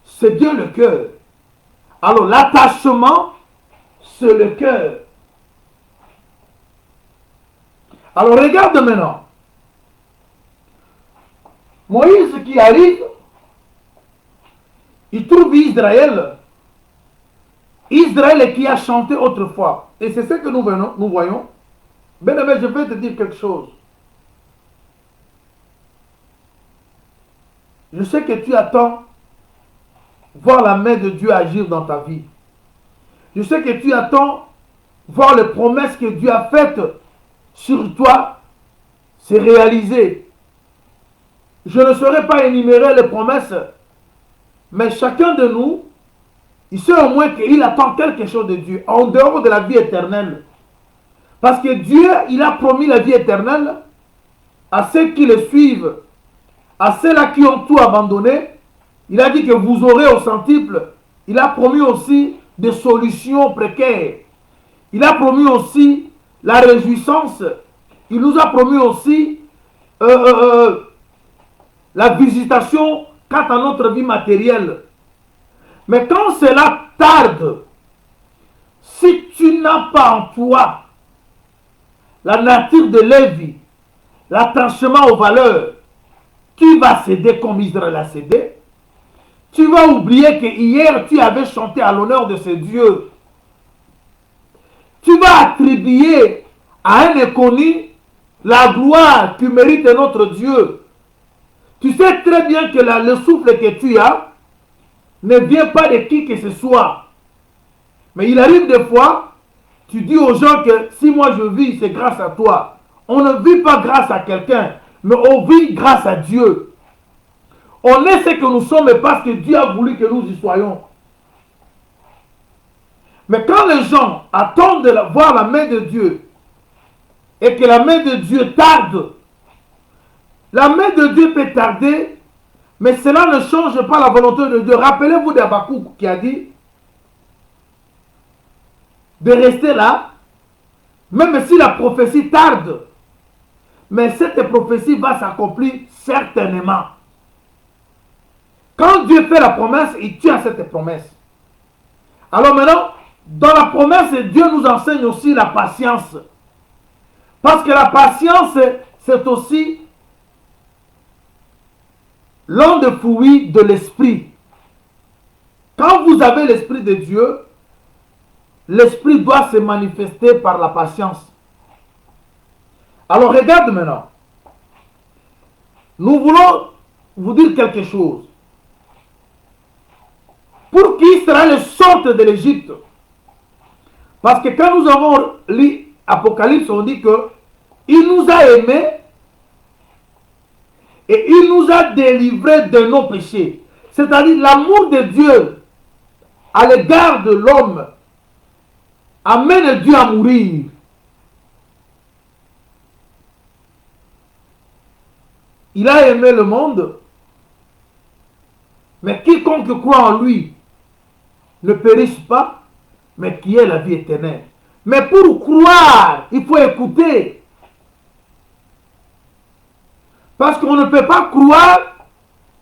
c'est bien le cœur. Alors l'attachement, c'est le cœur. Alors regarde maintenant. Moïse qui arrive, il trouve Israël. Israël qui a chanté autrefois. Et c'est ce que nous voyons. Bien-aimé, je vais te dire quelque chose. Je sais que tu attends voir la main de Dieu agir dans ta vie. Je sais que tu attends voir les promesses que Dieu a faites sur toi se réaliser. Je ne saurais pas énumérer les promesses, mais chacun de nous, il sait au moins qu'il attend quelque chose de Dieu, en dehors de la vie éternelle. Parce que Dieu, il a promis la vie éternelle à ceux qui le suivent, à ceux-là qui ont tout abandonné. Il a dit que vous aurez au centuple. Il a promis aussi des solutions précaires. Il a promis aussi la réjouissance. Il nous a promis aussi la visitation quant à notre vie matérielle. Mais quand cela tarde, si tu n'as pas en toi la nature de Lévi, l'attachement aux valeurs, tu vas céder comme Israël a cédé. Tu vas oublier que hier tu avais chanté à l'honneur de ce Dieu. Tu vas attribuer à un inconnu la gloire qui mérite notre Dieu. Tu sais très bien que le souffle que tu as ne vient pas de qui que ce soit. Mais il arrive des fois, tu dis aux gens que si moi je vis, c'est grâce à toi. On ne vit pas grâce à quelqu'un, mais on vit grâce à Dieu. On est ce que nous sommes parce que Dieu a voulu que nous y soyons. Mais quand les gens attendent de voir la main de Dieu et que la main de Dieu tarde, la main de Dieu peut tarder, mais cela ne change pas la volonté de Dieu. Rappelez-vous d'Habakkuk qui a dit de rester là, même si la prophétie tarde. Mais cette prophétie va s'accomplir certainement. Quand Dieu fait la promesse, il tient cette promesse. Alors maintenant, dans la promesse, Dieu nous enseigne aussi la patience. Parce que la patience, c'est aussi l'un des fruits de l'esprit. Quand vous avez l'esprit de Dieu, l'esprit doit se manifester par la patience. Alors regarde maintenant. Nous voulons vous dire quelque chose. Pour qu'Israël sorte de l'Égypte. Parce que quand nous avons lu Apocalypse, on dit que il nous a aimés et il nous a délivrés de nos péchés. C'est-à-dire l'amour de Dieu à l'égard de l'homme amène Dieu à mourir. Il a aimé le monde, mais quiconque croit en lui ne périsse pas, mais qui ait la vie éternelle. Mais pour croire, il faut écouter. Parce qu'on ne peut pas croire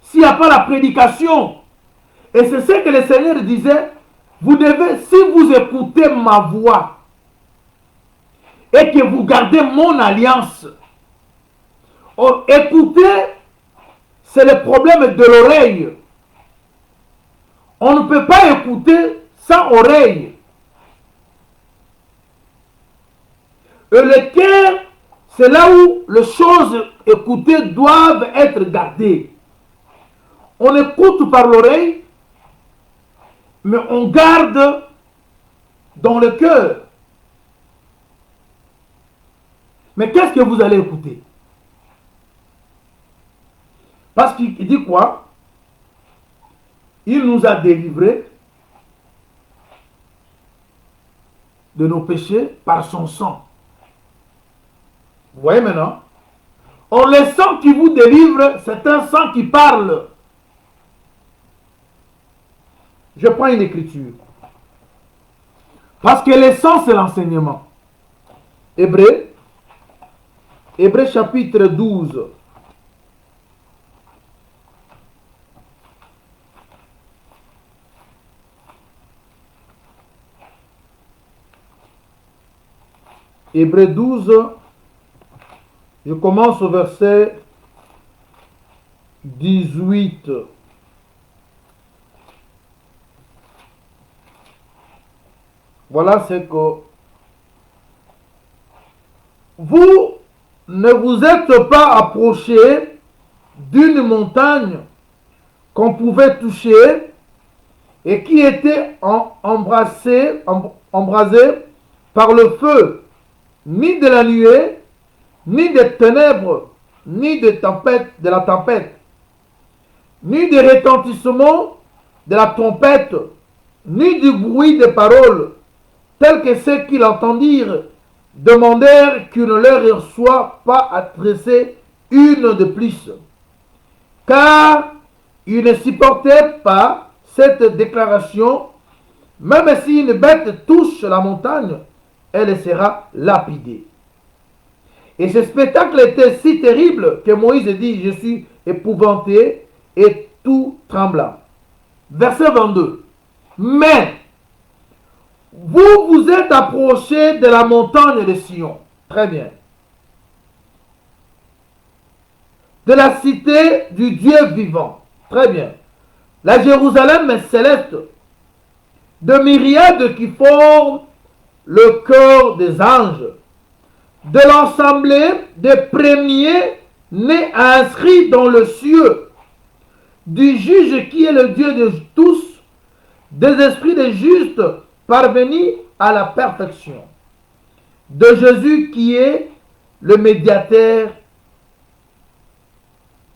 s'il n'y a pas la prédication. Et c'est ce que le Seigneur disait. Vous devez, si vous écoutez ma voix et que vous gardez mon alliance, écouter, c'est le problème de l'oreille. On ne peut pas écouter sans oreille. Et le cœur, c'est là où les choses écoutées doivent être gardées. On écoute par l'oreille, mais on garde dans le cœur. Mais qu'est-ce que vous allez écouter? Parce qu'il dit quoi? Il nous a délivrés de nos péchés par son sang. Vous voyez maintenant? Or, le sang qui vous délivre, c'est un sang qui parle. Je prends une écriture. Parce que le sang, c'est l'enseignement. Hébreux chapitre 12. Hébreux 12, je commence au verset 18. Voilà ce que vous ne vous êtes pas approché d'une montagne qu'on pouvait toucher et qui était embrasée par le feu, ni de la nuée, ni des ténèbres, ni de la tempête, ni des retentissements de la trompette, ni du bruit des paroles, tels que ceux qui l'entendirent demandèrent qu'il ne leur soit pas adressé une de plus. Car ils ne supportaient pas cette déclaration, même si une bête touche la montagne, elle sera lapidée. Et ce spectacle était si terrible que Moïse dit, je suis épouvanté et tout tremblant. Verset 22. Mais vous vous êtes approchés de la montagne de Sion. Très bien. De la cité du Dieu vivant. Très bien. La Jérusalem céleste. De myriades qui forment le corps des anges. De l'assemblée des premiers nés inscrits dans le cieux. Du juge qui est le Dieu de tous. Des esprits des justes parvenus à la perfection, de Jésus qui est le médiateur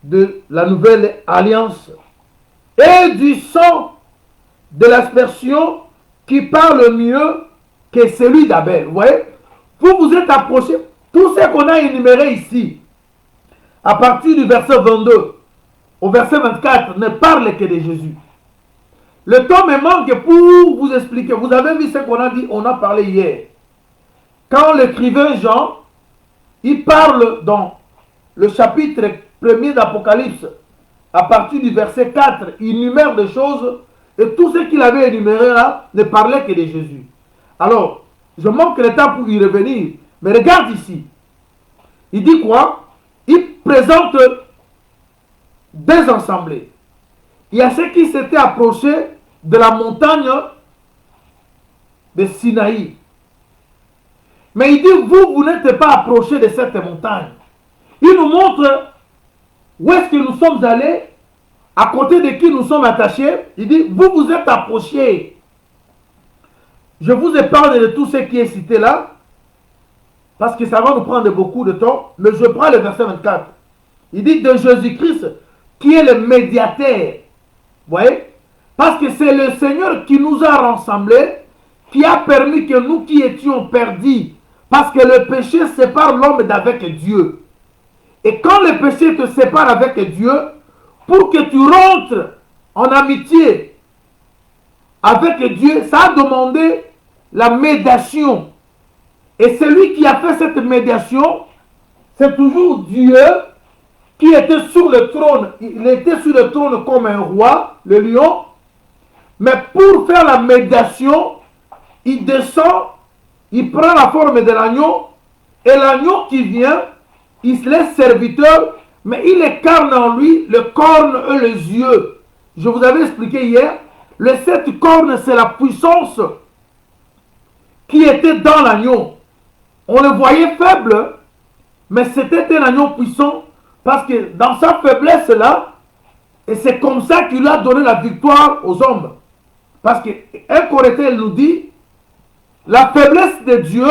de la nouvelle alliance, et du sang de l'aspersion qui parle mieux que celui d'Abel. Vous voyez, vous vous êtes approchés, tout ce qu'on a énuméré ici, à partir du verset 22 au verset 24, ne parle que de Jésus. Le temps me manque pour vous expliquer. Vous avez vu ce qu'on a dit, on a parlé hier. Quand l'écrivain Jean, il parle dans le chapitre 1er d'Apocalypse, à partir du verset 4, il énumère des choses, et tout ce qu'il avait énuméré là ne parlait que de Jésus. Alors, je manque le temps pour y revenir, mais regarde ici. Il dit quoi? Il présente deux assemblées. Il y a ceux qui s'étaient approchés de la montagne de Sinaï. Mais il dit, vous n'êtes pas approchés de cette montagne. Il nous montre où est-ce que nous sommes allés, à côté de qui nous sommes attachés. Il dit, vous êtes approchés. Je vous épargne de tout ce qui est cité là, parce que ça va nous prendre beaucoup de temps, mais je prends le verset 24. Il dit de Jésus-Christ, qui est le médiateur. Vous voyez? Parce que c'est le Seigneur qui nous a rassemblés, qui a permis que nous qui étions perdus, parce que le péché sépare l'homme d'avec Dieu. Et quand le péché te sépare avec Dieu, pour que tu rentres en amitié avec Dieu, ça a demandé la médiation. Et celui qui a fait cette médiation, c'est toujours Dieu qui était sur le trône. Il était sur le trône comme un roi, le lion. Mais pour faire la médiation, il descend, il prend la forme de l'agneau, et l'agneau qui vient, il se laisse serviteur, mais il incarne en lui le corne et les yeux. Je vous avais expliqué hier, les 7 cornes, c'est la puissance qui était dans l'agneau. On le voyait faible, mais c'était un agneau puissant, parce que dans sa faiblesse-là, et c'est comme ça qu'il a donné la victoire aux hommes. Parce que 1 Corinthiens nous dit la faiblesse de Dieu,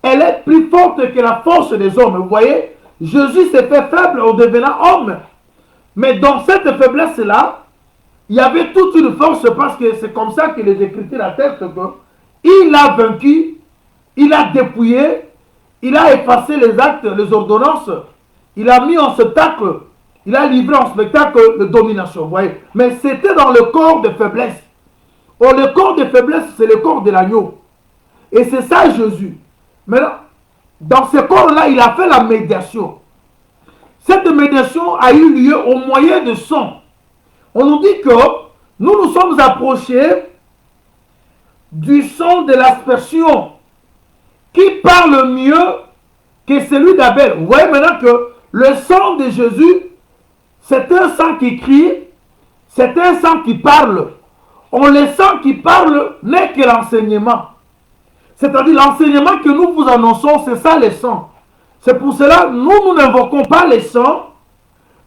elle est plus forte que la force des hommes. Vous voyez, Jésus s'est fait faible en devenant homme. Mais dans cette faiblesse-là, il y avait toute une force parce que c'est comme ça que les Écritures attestent qu'il a vaincu, il a dépouillé, il a effacé les actes, les ordonnances, il a mis en spectacle, il a livré en spectacle de domination. Vous voyez. Mais c'était dans le corps de faiblesse. Or, le corps de faiblesse, c'est le corps de l'agneau. Et c'est ça Jésus. Maintenant, dans ce corps-là, il a fait la médiation. Cette médiation a eu lieu au moyen de sang. On nous dit que nous nous sommes approchés du sang de l'aspersion qui parle mieux que celui d'Abel. Vous voyez maintenant que le sang de Jésus, c'est un sang qui crie, c'est un sang qui parle. On le sang qui parle n'est que l'enseignement. C'est-à-dire l'enseignement que nous vous annonçons, c'est ça le sang. C'est pour cela que nous n'invoquons pas le sang,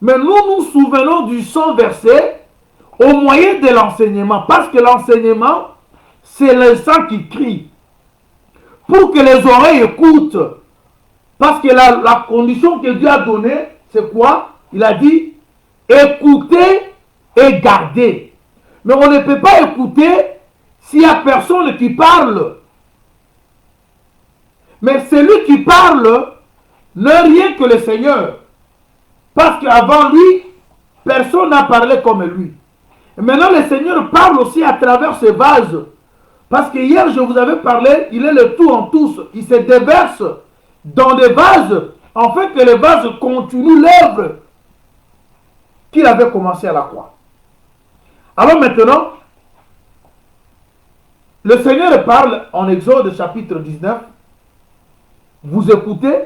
mais nous nous souvenons du sang versé au moyen de l'enseignement. Parce que l'enseignement, c'est le sang qui crie. Pour que les oreilles écoutent. Parce que la condition que Dieu a donnée, c'est quoi? Il a dit, écoutez et gardez. Mais on ne peut pas écouter s'il n'y a personne qui parle. Mais celui qui parle n'est rien que le Seigneur. Parce qu'avant lui, personne n'a parlé comme lui. Et maintenant, le Seigneur parle aussi à travers ces vases. Parce que hier, je vous avais parlé, il est le tout en tous. Il se déverse dans des vases, afin que les vases continuent l'œuvre qu'il avait commencé à la croix. Alors maintenant, le Seigneur parle en Exode chapitre 19. Vous écoutez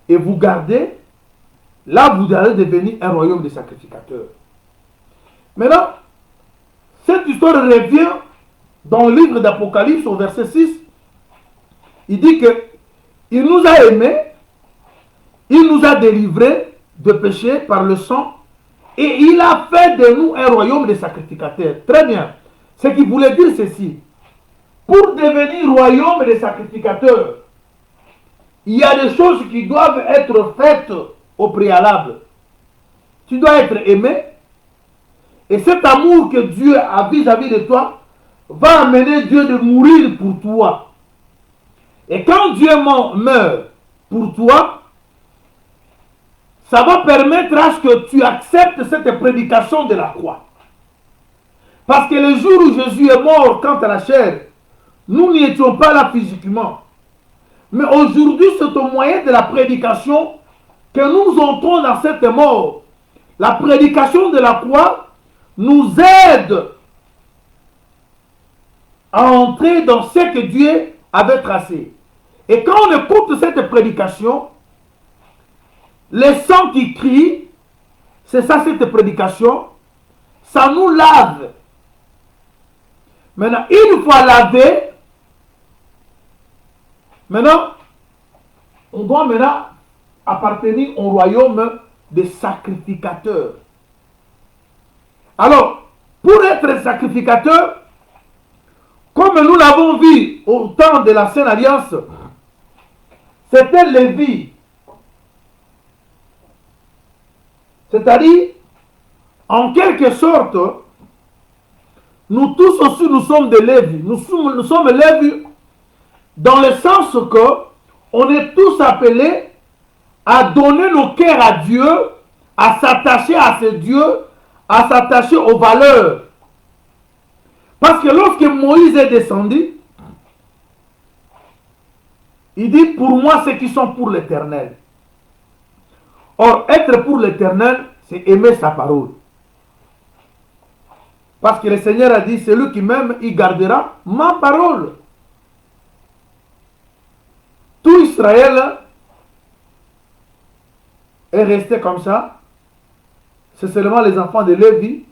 et vous gardez, là vous allez devenir un royaume de sacrificateurs. Maintenant, cette histoire revient dans le livre d'Apocalypse au verset 6. Il dit que il nous a aimés, il nous a délivrés de péché par le sang et il a fait de nous un royaume de sacrificateurs. Très bien. Ce qui voulait dire ceci. Pour devenir royaume de sacrificateurs, il y a des choses qui doivent être faites au préalable. Tu dois être aimé. Et cet amour que Dieu a vis-à-vis de toi va amener Dieu de mourir pour toi. Et quand Dieu meurt pour toi, ça va permettre à ce que tu acceptes cette prédication de la croix. Parce que le jour où Jésus est mort quant à la chair, nous n'y étions pas là physiquement. Mais aujourd'hui, c'est au moyen de la prédication que nous entrons dans cette mort. La prédication de la croix nous aide à entrer dans ce que Dieu avait tracé. Et quand on écoute cette prédication, les sangs qui crient, c'est ça cette prédication, ça nous lave. Maintenant, une fois lavé, maintenant, on doit maintenant appartenir au royaume des sacrificateurs. Alors, pour être sacrificateur, comme nous l'avons vu au temps de l'Ancienne Alliance, c'était Lévi. C'est-à-dire, en quelque sorte, nous tous aussi, nous sommes des Lévi. Nous sommes Lévi dans le sens que on est tous appelés à donner nos cœurs à Dieu, à s'attacher à ce Dieu, à s'attacher aux valeurs. Parce que lorsque Moïse est descendu, il dit, pour moi, ceux qui sont pour l'Éternel. Or, être pour l'Éternel, c'est aimer sa parole. Parce que le Seigneur a dit, celui qui m'aime, il gardera ma parole. Tout Israël est resté comme ça. C'est seulement les enfants de Lévi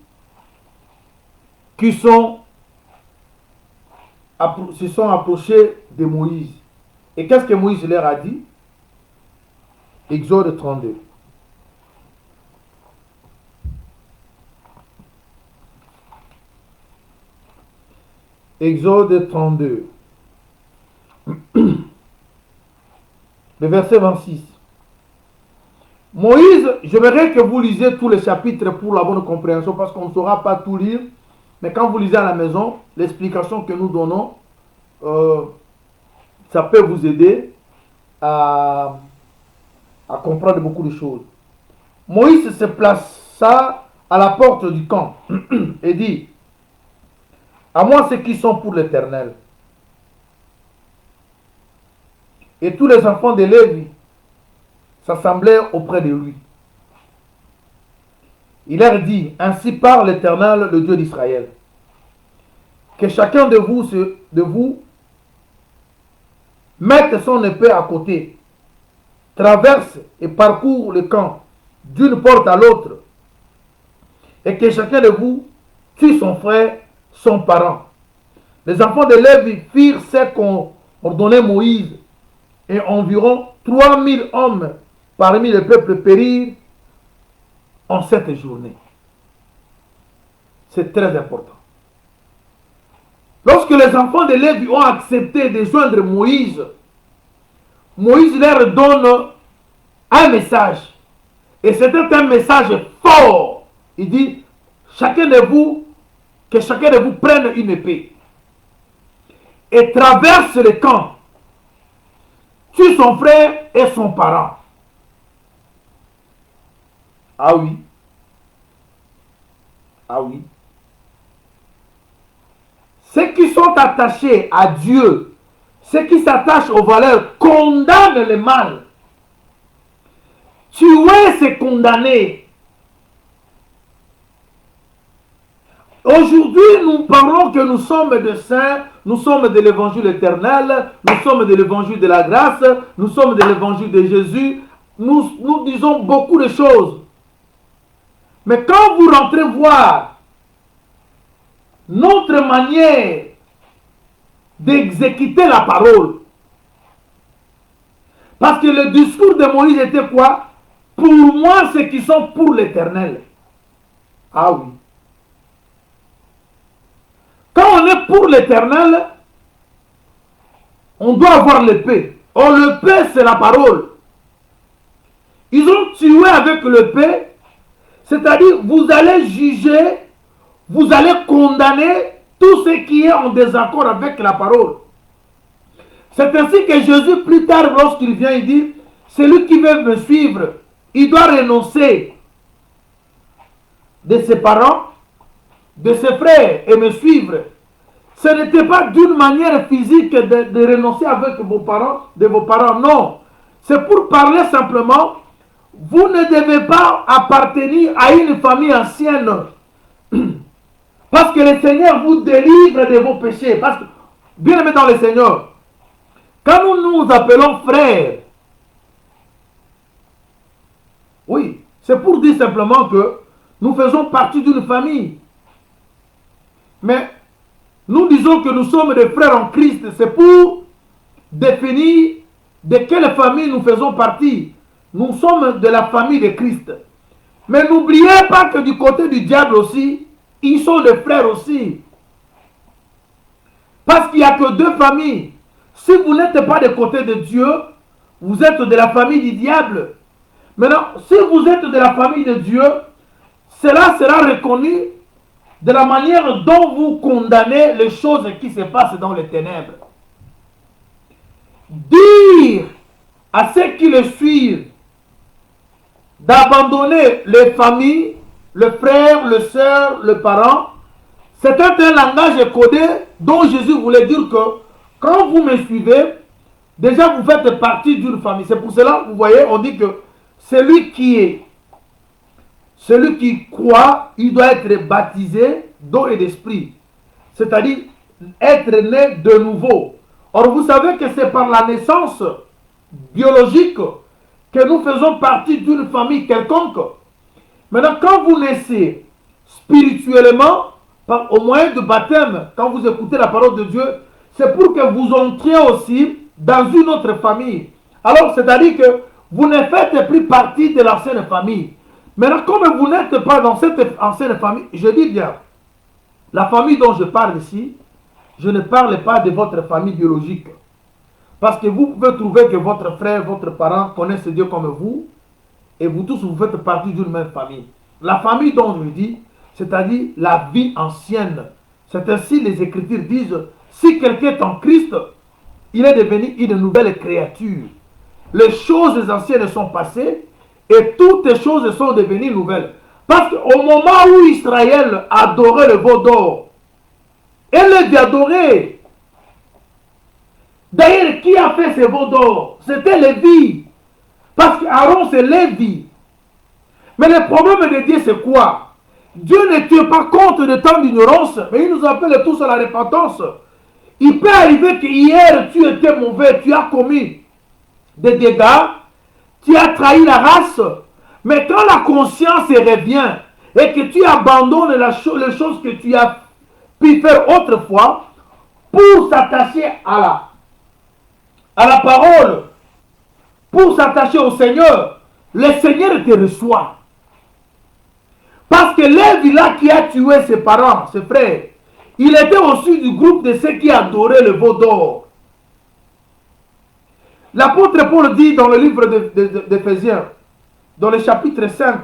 qui se sont approchés de Moïse. Et qu'est-ce que Moïse leur a dit? Exode 32. Exode 32. Le verset 26. Moïse, je voudrais que vous lisiez tous les chapitres pour la bonne compréhension parce qu'on ne saura pas tout lire. Mais quand vous lisez à la maison, l'explication que nous donnons, ça peut vous aider à comprendre beaucoup de choses. Moïse se plaça à la porte du camp et dit, à moi ceux qui sont pour l'Éternel. Et tous les enfants de Lévi s'assemblèrent auprès de lui. Il leur dit, ainsi parle l'Éternel, le Dieu d'Israël, que chacun de vous mette son épée à côté, traverse et parcourt le camp d'une porte à l'autre, et que chacun de vous tue son frère, son parent. Les enfants de Lévi firent ce qu'ont ordonné Moïse, et environ 3000 hommes parmi le peuple périrent en cette journée. C'est très important. Lorsque les enfants de Lévi ont accepté de joindre Moïse, Moïse leur donne un message. Et c'était un message fort. Il dit, que chacun de vous prenne une épée et traverse le camp, tue son frère et son parent. Ah oui. Ah oui. Ceux qui sont attachés à Dieu, ceux qui s'attachent aux valeurs, condamnent le mal. Tuer, c'est condamner. Aujourd'hui, nous parlons que nous sommes des saints, nous sommes de l'évangile éternel, nous sommes de l'évangile de la grâce, nous sommes de l'évangile de Jésus. Nous disons beaucoup de choses. Mais quand vous rentrez voir notre manière d'exécuter la parole, parce que le discours de Moïse était quoi? Pour moi, ceux qui sont pour l'Éternel. Ah oui. Quand on est pour l'Éternel, on doit avoir l'épée. Or, l'épée, c'est la parole. Ils ont tué avec l'épée, c'est-à-dire vous allez juger, vous allez condamner tout ce qui est en désaccord avec la parole. C'est ainsi que Jésus, plus tard, lorsqu'il vient, il dit, celui qui veut me suivre, il doit renoncer de ses parents, de ses frères et me suivre. Ce n'était pas d'une manière physique de renoncer avec vos parents, de vos parents, non. C'est pour parler simplement, vous ne devez pas appartenir à une famille ancienne. Parce que le Seigneur vous délivre de vos péchés. Parce que, bien aimé dans le Seigneur, quand nous nous appelons frères, oui, c'est pour dire simplement que nous faisons partie d'une famille. Mais nous disons que nous sommes des frères en Christ. C'est pour définir de quelle famille nous faisons partie. Nous sommes de la famille de Christ. Mais n'oubliez pas que du côté du diable aussi, ils sont des frères aussi. Parce qu'il n'y a que deux familles. Si vous n'êtes pas du côté de Dieu, vous êtes de la famille du diable. Maintenant, si vous êtes de la famille de Dieu, cela sera reconnu de la manière dont vous condamnez les choses qui se passent dans les ténèbres. Dire à ceux qui le suivent d'abandonner les familles, le frère, le soeur, le parent, c'était un langage codé dont Jésus voulait dire que quand vous me suivez, déjà vous faites partie d'une famille. C'est pour cela, vous voyez, on dit que celui qui croit, il doit être baptisé d'eau et d'esprit. C'est-à-dire être né de nouveau. Or, vous savez que c'est par la naissance biologique que nous faisons partie d'une famille quelconque. Maintenant, quand vous naissez spirituellement, au moyen de baptême, quand vous écoutez la parole de Dieu, c'est pour que vous entriez aussi dans une autre famille. Alors, c'est-à-dire que vous ne faites plus partie de l'ancienne famille. Maintenant, comme vous n'êtes pas dans cette ancienne famille, je dis bien, la famille dont je parle ici, je ne parle pas de votre famille biologique. Parce que vous pouvez trouver que votre frère, votre parent connaissent Dieu comme vous, et vous tous, vous faites partie d'une même famille. La famille dont je dis, c'est-à-dire la vie ancienne. C'est ainsi les Écritures disent, si quelqu'un est en Christ, il est devenu une nouvelle créature. Les choses anciennes sont passées et toutes les choses sont devenues nouvelles. Parce qu'au moment où Israël adorait le veau d'or, elle est adorée. D'ailleurs, qui a fait ces veaux d'or? C'était Lévi. Parce qu'Aaron, c'est Lévi. Mais le problème de Dieu, c'est quoi? Dieu ne tient pas compte de tant d'ignorance, mais il nous appelle tous à la repentance. Il peut arriver que hier, tu étais mauvais, tu as commis des dégâts, tu as trahi la race, mais quand la conscience revient et que tu abandonnes les choses que tu as pu faire autrefois pour s'attacher à la parole, pour s'attacher au Seigneur, le Seigneur te reçoit. Parce que Lévi là qui a tué ses parents, ses frères, il était aussi du groupe de ceux qui adoraient le veau d'or. L'apôtre Paul dit dans le livre d'Éphésiens, dans le chapitre 5,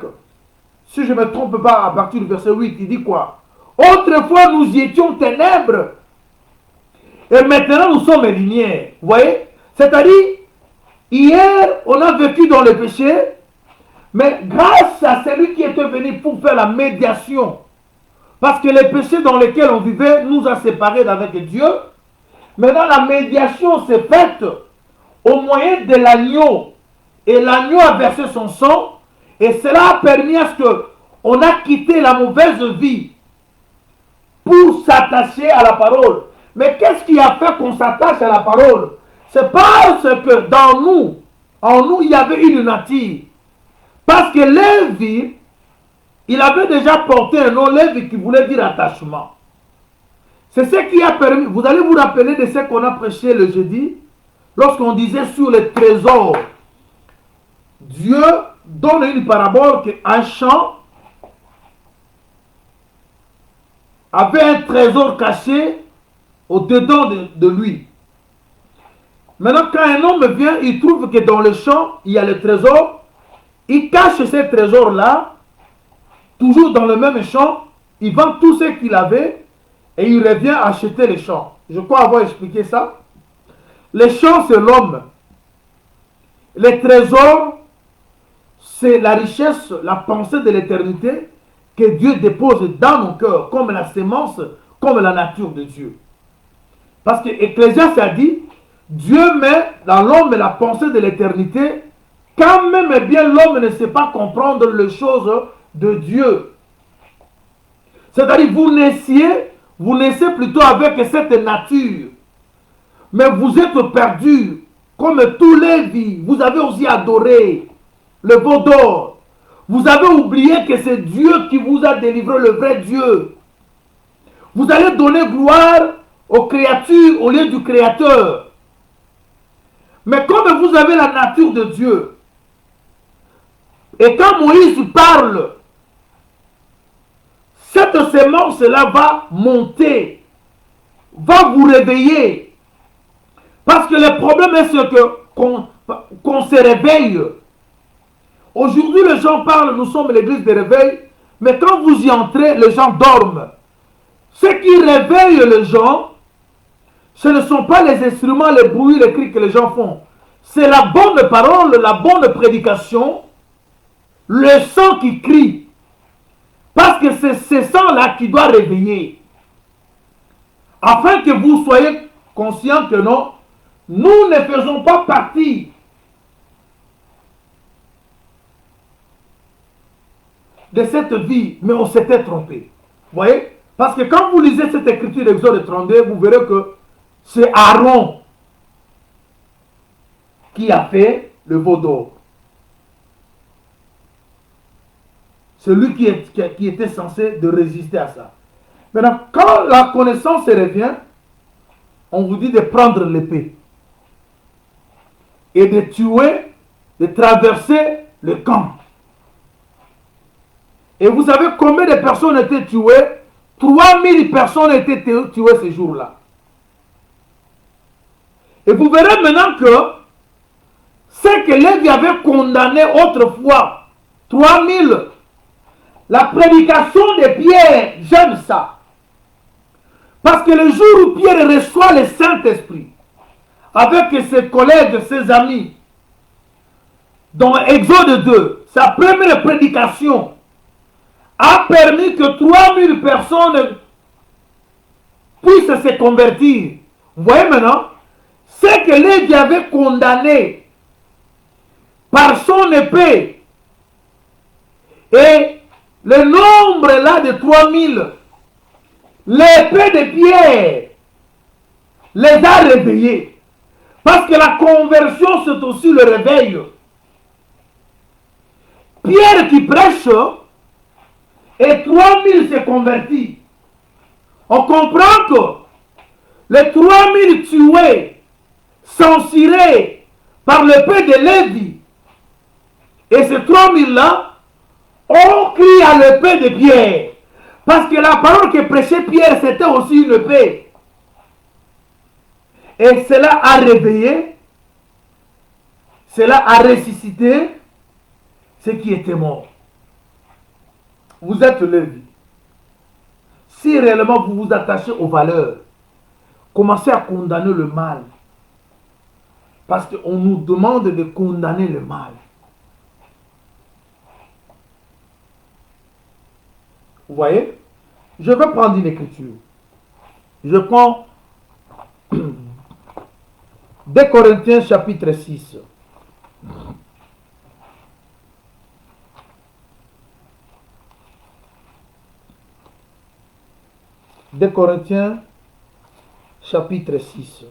si je ne me trompe pas, à partir du verset 8, il dit quoi? Autrefois, nous y étions ténèbres, et maintenant nous sommes lumière. Vous voyez? C'est-à-dire, hier, on a vécu dans le péché, mais grâce à celui qui était venu pour faire la médiation, parce que les péchés dans lesquels on vivait nous a séparés d'avec Dieu, maintenant la médiation s'est faite au moyen de l'agneau. Et l'agneau a versé son sang, et cela a permis à ce qu'on a quitté la mauvaise vie pour s'attacher à la parole. Mais qu'est-ce qui a fait qu'on s'attache à la parole? C'est parce que dans nous, en nous, il y avait une nature. Parce que Lévi, il avait déjà porté un nom, Lévi, qui voulait dire attachement. C'est ce qui a permis, vous allez vous rappeler de ce qu'on a prêché le jeudi, lorsqu'on disait sur les trésors. Dieu donne une parabole qu'un champ avait un trésor caché au-dedans de lui. Maintenant, quand un homme vient, il trouve que dans le champ, il y a le trésor. Il cache ce trésor-là, toujours dans le même champ. Il vend tout ce qu'il avait et il revient acheter les champs. Je crois avoir expliqué ça. Les champs, c'est l'homme. Les trésors, c'est la richesse, la pensée de l'éternité que Dieu dépose dans nos cœurs, comme la sémence, comme la nature de Dieu. Parce que Ecclésiaste a dit, Dieu met dans l'homme la pensée de l'éternité, quand même bien l'homme ne sait pas comprendre les choses de Dieu. C'est-à-dire, vous naissez plutôt avec cette nature. Mais vous êtes perdus, comme tous les vies. Vous avez aussi adoré le veau d'or. Vous avez oublié que c'est Dieu qui vous a délivré, le vrai Dieu. Vous allez donner gloire aux créatures au lieu du Créateur. Mais comme vous avez la nature de Dieu, et quand Moïse parle, cette sémence-là va monter, va vous réveiller. Parce que le problème est qu'on se réveille. Aujourd'hui, les gens parlent, nous sommes l'église de réveil, mais quand vous y entrez, les gens dorment. Ce qui réveille les gens, ce ne sont pas les instruments, les bruits, les cris que les gens font. C'est la bonne parole, la bonne prédication, le sang qui crie. Parce que c'est ce sang-là qui doit réveiller. Afin que vous soyez conscients que non, nous ne faisons pas partie de cette vie, mais on s'était trompé. Vous voyez? Parce que quand vous lisez cette écriture d'Exode 32, vous verrez que c'est Aaron qui a fait le veau d'or. C'est lui qui était censé de résister à ça. Maintenant, quand la connaissance revient, on vous dit de prendre l'épée et de tuer, de traverser le camp. Et vous savez combien de personnes étaient tuées? 3000 personnes étaient tuées ce jour-là. Et vous verrez maintenant que ce que Lévi avait condamné autrefois, 3000, la prédication de Pierre, j'aime ça. Parce que le jour où Pierre reçoit le Saint-Esprit, avec ses collègues, ses amis, dans Exode 2, sa première prédication a permis que 3000 personnes puissent se convertir. Vous voyez maintenant, ce que Lévi avait condamné par son épée et le nombre là de 3000, l'épée de Pierre les a réveillés. Parce que la conversion, c'est aussi le réveil. Pierre qui prêche et 3000 se convertis. On comprend que les 3000 tués, censurés par l'épée de Lévi, et ces 3000 là ont crié à l'épée de Pierre. Parce que la parole que prêchait Pierre, c'était aussi une épée. Et cela a réveillé, cela a ressuscité ce qui était mort. Vous êtes Lévi. Si réellement vous vous attachez aux valeurs, commencez à condamner le mal. Parce qu'on nous demande de condamner le mal. Vous voyez? Je vais prendre une écriture. Je prends 2 Corinthiens chapitre 6. 2 Corinthiens chapitre 6.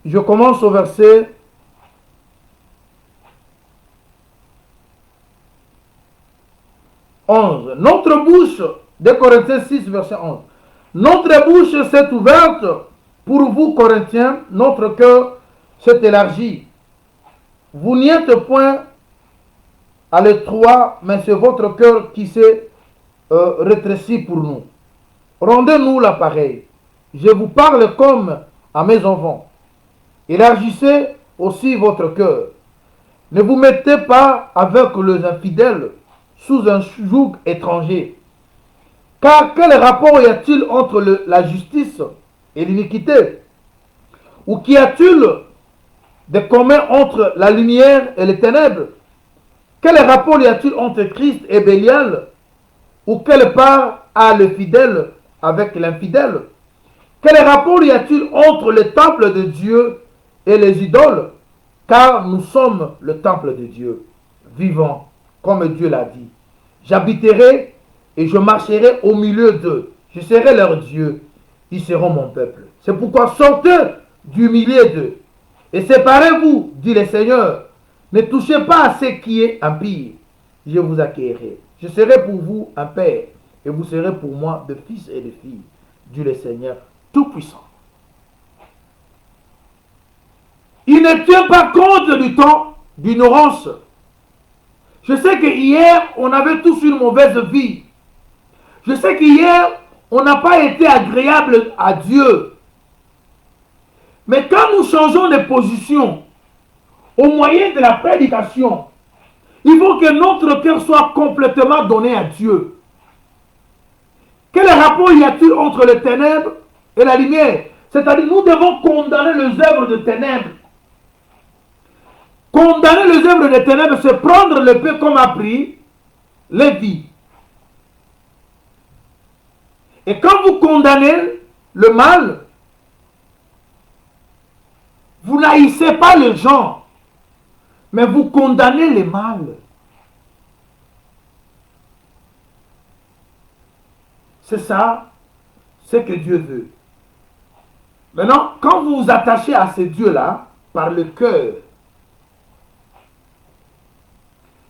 Je commence au verset 11. Notre bouche, 2 Corinthiens 6, verset 11. Notre bouche s'est ouverte pour vous, Corinthiens, notre cœur s'est élargi. Vous n'y êtes point à l'étroit, mais c'est votre cœur qui s'est rétréci pour nous. Rendez-nous l'appareil. Je vous parle comme à mes enfants. Élargissez aussi votre cœur. Ne vous mettez pas avec les infidèles sous un joug étranger. Car quel rapport y a-t-il entre la justice et l'iniquité? Ou qu'y a-t-il de commun entre la lumière et les ténèbres? Quel rapport y a-t-il entre Christ et Bélial? Ou quelle part a le fidèle avec l'infidèle? Quel rapport y a-t-il entre le temple de Dieu et les idoles? Car nous sommes le temple de Dieu, vivant, comme Dieu l'a dit. J'habiterai et je marcherai au milieu d'eux. Je serai leur Dieu. Ils seront mon peuple. C'est pourquoi sortez du milieu d'eux et séparez-vous, dit le Seigneur. Ne touchez pas à ce qui est impie. Je vous accueillerai. Je serai pour vous un père et vous serez pour moi de fils et de filles, dit le Seigneur Tout-Puissant. Il ne tient pas compte du temps d'ignorance. Je sais que hier, on avait tous une mauvaise vie. Je sais qu'hier, on n'a pas été agréable à Dieu. Mais quand nous changeons de position, au moyen de la prédication, il faut que notre cœur soit complètement donné à Dieu. Quel rapport y a-t-il entre les ténèbres et la lumière? C'est-à-dire, nous devons condamner les œuvres de ténèbres. Condamner les œuvres des ténèbres, c'est prendre l'épée comme a pris Lévi. Et quand vous condamnez le mal, vous n'haïssez pas les gens, mais vous condamnez le mal. C'est ça, c'est que Dieu veut. Maintenant, quand vous vous attachez à ces dieux-là, par le cœur,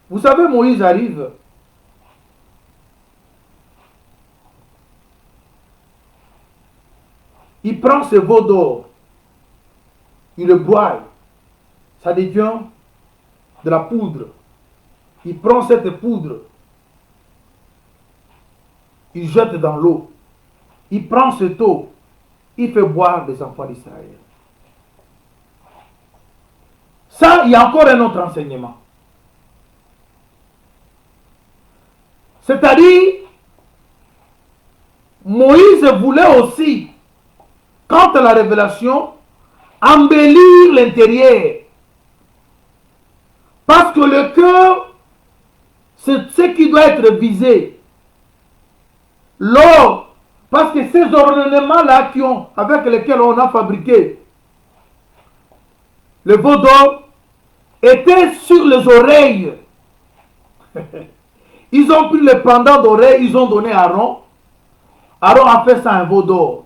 vous savez, Moïse arrive il prend ce veau d'or, il le broie, ça devient de la poudre. Il prend cette poudre, il jette dans l'eau, il prend cette eau, il fait boire les enfants d'Israël. Ça, il y a encore un autre enseignement. C'est-à-dire, Moïse voulait aussi, quant à la révélation, embellir l'intérieur. Parce que le cœur, c'est ce qui doit être visé. L'or, parce que ces ornements-là avec lesquels on a fabriqué le veau d'or, étaient sur les oreilles. Ils ont pris le pendant d'oreille, ils ont donné à Aaron. Aaron a fait ça un veau d'or.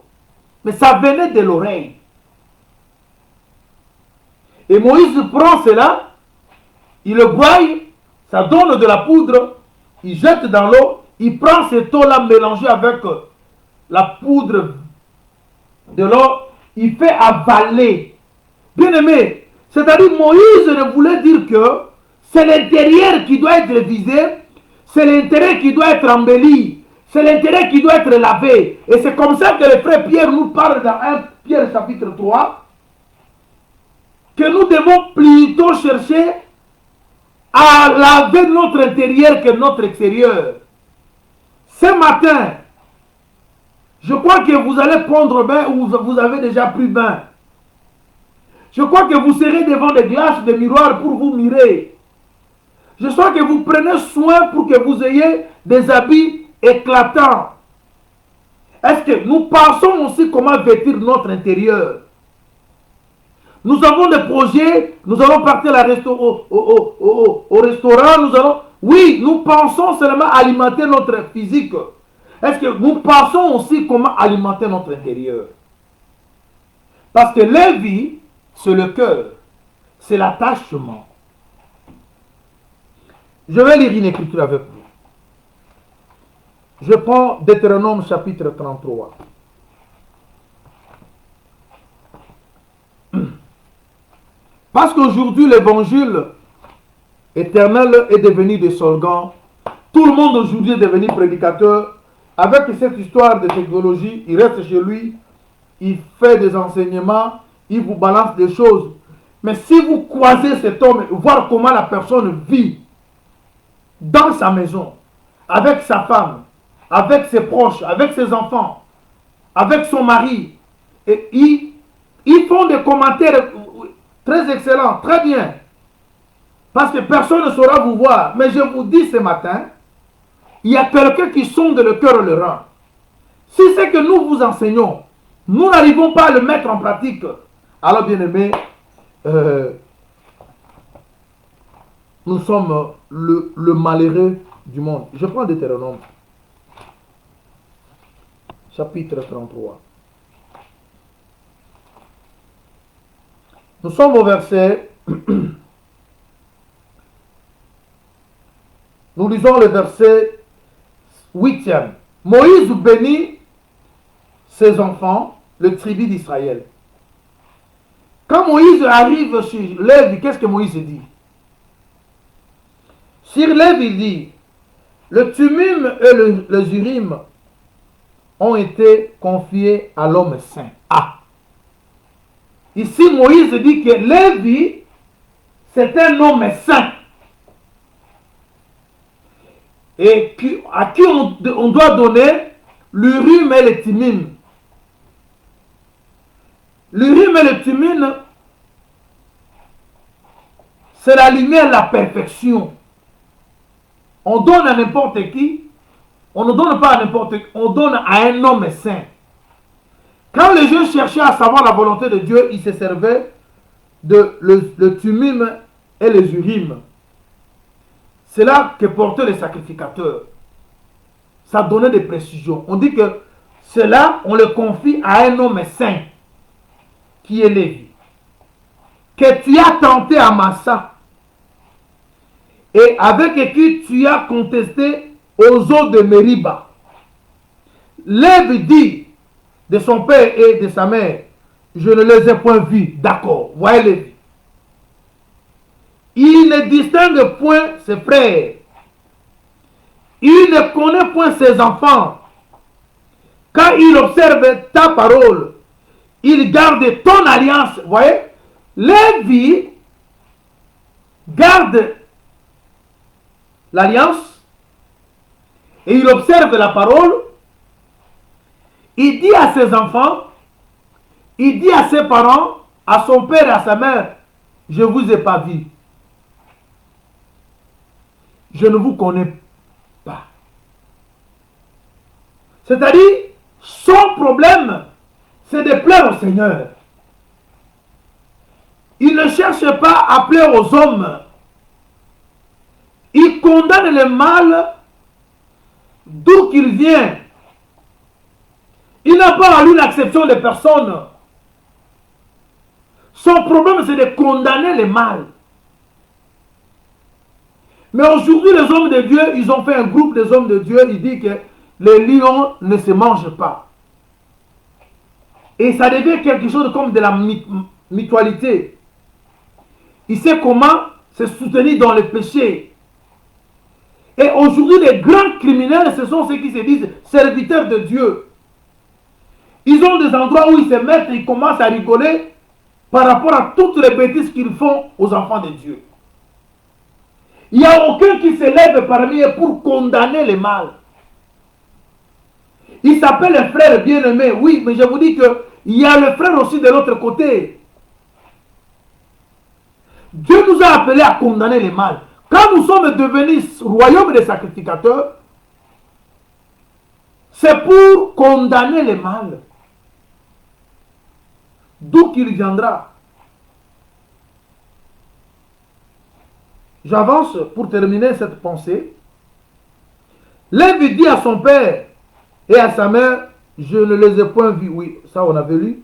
Mais ça venait de l'oreille. Et Moïse prend cela, il le broie, ça donne de la poudre, il jette dans l'eau, il prend cette eau-là mélangée avec la poudre de l'eau, il fait avaler. Bien aimé, c'est-à-dire Moïse ne voulait dire que c'est l'intérieur qui doit être visé, c'est l'intérieur qui doit être embelli, c'est l'intérieur qui doit être lavé. Et c'est comme ça que le frère Pierre nous parle dans 1 Pierre chapitre 3, que nous devons plutôt chercher à laver notre intérieur que notre extérieur. Ce matin, je crois que vous allez prendre bain ou vous avez déjà pris bain. Je crois que vous serez devant des glaces, des miroirs pour vous mirer. Je sens que vous prenez soin pour que vous ayez des habits éclatants. Est-ce que nous pensons aussi comment vêtir notre intérieur? Nous avons des projets, nous allons partir au restaurant, oui, nous pensons seulement alimenter notre physique. Est-ce que nous pensons aussi comment alimenter notre intérieur? Parce que la vie, c'est le cœur, c'est l'attachement. Je vais lire une écriture avec vous. Je prends Deutéronome chapitre 33. Parce qu'aujourd'hui, l'évangile éternel est devenu des slogans. Tout le monde aujourd'hui est devenu prédicateur. Avec cette histoire de technologie, il reste chez lui, il fait des enseignements, il vous balance des choses. Mais si vous croisez cet homme, voir comment la personne vit dans sa maison, avec sa femme, avec ses proches, avec ses enfants, avec son mari, et ils font des commentaires très excellents, très bien. Parce que personne ne saura vous voir. Mais je vous dis ce matin, il y a quelqu'un qui sonde le cœur et le rein. Si c'est que nous vous enseignons, nous n'arrivons pas à le mettre en pratique, alors bien aimé, nous sommes le malheureux du monde. Je prends Deutéronome, chapitre 33. Nous sommes au verset, nous lisons le verset 8e. Moïse bénit ses enfants, le tribu d'Israël. Quand Moïse arrive sur Lévi, qu'est-ce que Moïse dit? Sur Lévi, il dit, le Tumim et le Urim ont été confiés à l'homme saint. Ah! Ici, Moïse dit que Lévi, c'est un homme saint. Et à qui on doit donner l'Urim et le Tumim. L'Urim et le Tumim, c'est la lumière, la perfection. On donne à n'importe qui, on ne donne pas à n'importe qui, on donne à un homme saint. Quand les gens cherchaient à savoir la volonté de Dieu, ils se servaient de le Tumim et les Urim. C'est là que portaient les sacrificateurs. Ça donnait des précisions. On dit que cela, on le confie à un homme saint, qui est Lévi, que tu as tenté à Massa, et avec qui tu as contesté aux eaux de Mériba. Lévi dit, de son père et de sa mère, je ne les ai point vus. D'accord, voyez Lévi. Il ne distingue point ses frères. Il ne connaît point ses enfants. Quand il observe ta parole, il garde ton alliance. Vous voyez, Lévi garde l'alliance et il observe la parole. Il dit à ses enfants, il dit à ses parents, à son père et à sa mère, je ne vous ai pas vu. Je ne vous connais pas. C'est-à-dire, son problème, c'est de plaire au Seigneur. Il ne cherche pas à plaire aux hommes. Il condamne le mal d'où qu'il vient. Il n'a pas à lui l'acception des personnes. Son problème, c'est de condamner le mal. Mais aujourd'hui, les hommes de Dieu, ils ont fait un groupe des hommes de Dieu, ils disent que les lions ne se mangent pas. Et ça devient quelque chose comme de la mutualité. Il sait comment se soutenir dans le péché. Et aujourd'hui, les grands criminels, ce sont ceux qui se disent serviteurs de Dieu. Ils ont des endroits où ils se mettent et ils commencent à rigoler par rapport à toutes les bêtises qu'ils font aux enfants de Dieu. Il n'y a aucun qui se lève parmi eux pour condamner le mal. Il s'appelle le frère bien-aimé. Oui, mais je vous dis qu'il y a le frère aussi de l'autre côté. Dieu nous a appelés à condamner le mal. Quand nous sommes devenus royaume des sacrificateurs, c'est pour condamner le mal. D'où qu'il viendra. J'avance pour terminer cette pensée. Lévi dit à son père et à sa mère, je ne les ai point vus. Oui, ça on avait lu.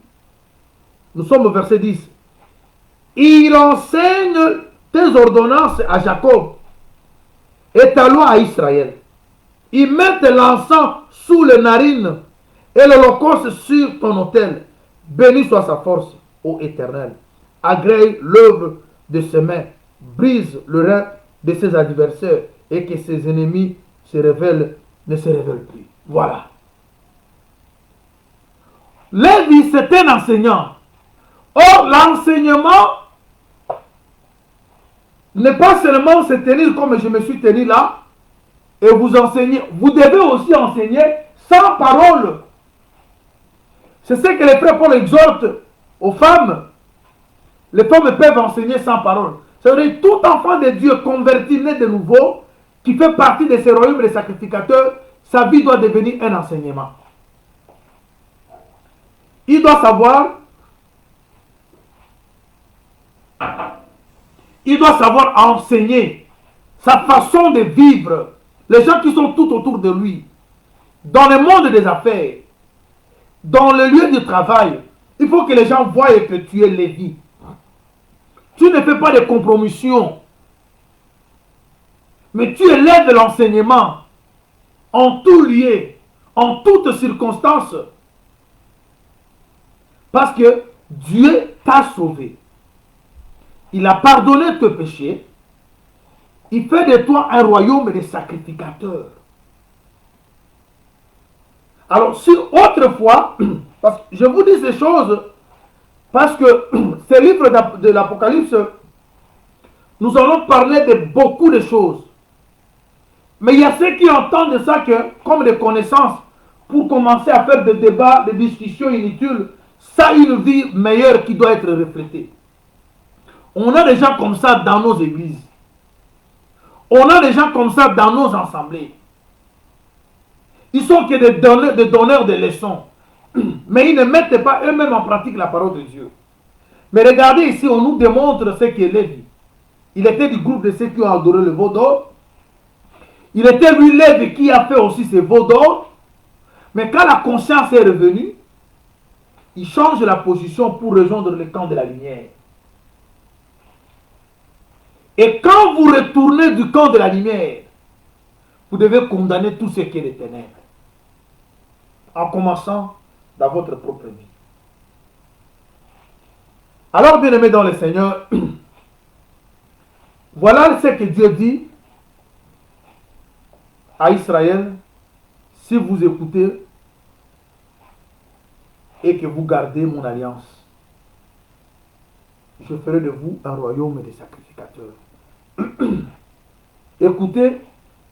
Nous sommes au verset 10. Il enseigne tes ordonnances à Jacob et ta loi à Israël. Ils mettent l'encens sous les narines et l'holocauste sur ton autel. Béni soit sa force, ô Éternel. Agrée l'œuvre de ses mains, brise le rein de ses adversaires et que ses ennemis ne se révèlent plus. Voilà. Lévi, c'est un enseignant. Or, l'enseignement n'est pas seulement se tenir comme je me suis tenu là et vous enseigner. Vous devez aussi enseigner sans parole. C'est ce que les frères Paul exhortent aux femmes. Les femmes peuvent enseigner sans parole. C'est-à-dire tout enfant de Dieu converti, né de nouveau, qui fait partie de ces royaumes des sacrificateurs, sa vie doit devenir un enseignement. Il doit savoir enseigner sa façon de vivre, les gens qui sont tout autour de lui, dans le monde des affaires, dans le lieu du travail. Il faut que les gens voient que tu es Lévi. Tu ne fais pas de compromission, mais tu élèves l'enseignement en tout lieu, en toutes circonstances, parce que Dieu t'a sauvé. Il a pardonné tes péchés. Il fait de toi un royaume de sacrificateurs. Alors, si autrefois, parce que je vous dis ces choses, parce que ces livres de l'Apocalypse, nous allons parler de beaucoup de choses. Mais il y a ceux qui entendent ça comme des connaissances pour commencer à faire des débats, des discussions inutiles. Ça, une vie meilleure qui doit être reflétée. On a des gens comme ça dans nos églises. On a des gens comme ça dans nos assemblées. Ils sont que des donneurs de leçons. Mais ils ne mettent pas eux-mêmes en pratique la parole de Dieu. Mais regardez ici, on nous démontre ce qu'est Lévi. Il était du groupe de ceux qui ont adoré le veau d'or. Il était lui Lévi qui a fait aussi ses veaux d'or. Mais quand la conscience est revenue, il change la position pour rejoindre le camp de la lumière. Et quand vous retournez du camp de la lumière, vous devez condamner tout ce qui est des ténèbres. En commençant dans votre propre vie. Alors, bien-aimés dans le Seigneur, voilà ce que Dieu dit à Israël: si vous écoutez et que vous gardez mon alliance, je ferai de vous un royaume de sacrificateurs. Écoutez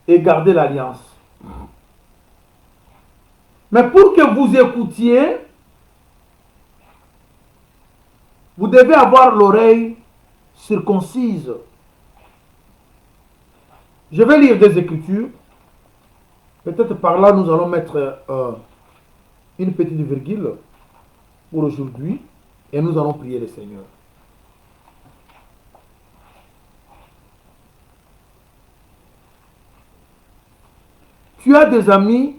et gardez l'alliance. Mais pour que vous écoutiez, vous devez avoir l'oreille circoncise. Je vais lire des Écritures. Peut-être par là, nous allons mettre une petite virgule pour aujourd'hui et nous allons prier le Seigneur. Tu as des amis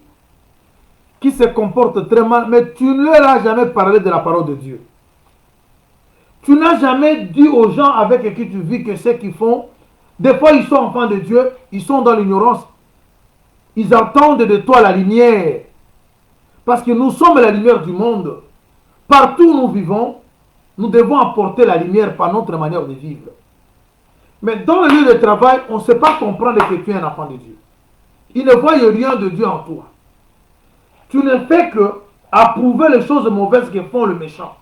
qui se comportent très mal, mais tu ne leur as jamais parlé de la parole de Dieu. Tu n'as jamais dit aux gens avec qui tu vis que ce qu'ils font, des fois ils sont enfants de Dieu, ils sont dans l'ignorance. Ils attendent de toi la lumière. Parce que nous sommes la lumière du monde. Partout où nous vivons, nous devons apporter la lumière par notre manière de vivre. Mais dans le lieu de travail, on ne sait pas comprendre que tu es un enfant de Dieu. Ils ne voient rien de Dieu en toi. Tu ne fais que approuver les choses mauvaises que font le méchant.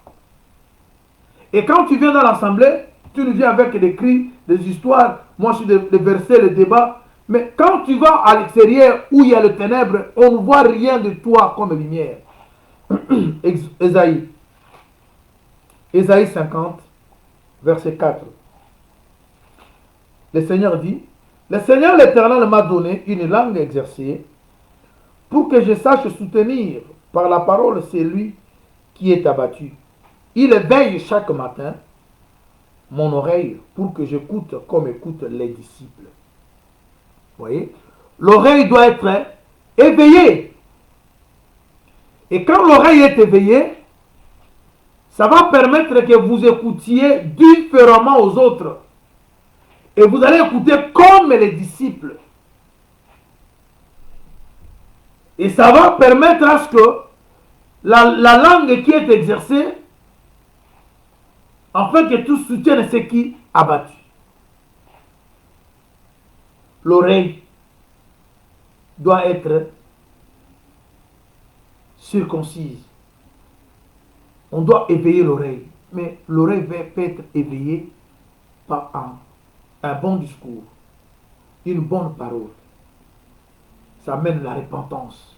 Et quand tu viens dans l'assemblée, tu nous viens avec des cris, des histoires, moi je suis des versets, les débats. Mais quand tu vas à l'extérieur où il y a le ténèbre, on ne voit rien de toi comme lumière. Ésaïe 50, verset 4. Le Seigneur dit: le Seigneur l'Éternel m'a donné une langue exercée pour que je sache soutenir par la parole celui qui est abattu. Il éveille chaque matin mon oreille pour que j'écoute comme écoutent les disciples. Vous voyez? L'oreille doit être éveillée. Et quand l'oreille est éveillée, ça va permettre que vous écoutiez différemment aux autres. Et vous allez écouter comme les disciples. Et ça va permettre à ce que la langue qui est exercée, afin que tout soutienne ce qui a battu. L'oreille doit être circoncise. On doit éveiller l'oreille. Mais l'oreille peut être éveillée par un bon discours, une bonne parole. Ça amène la repentance.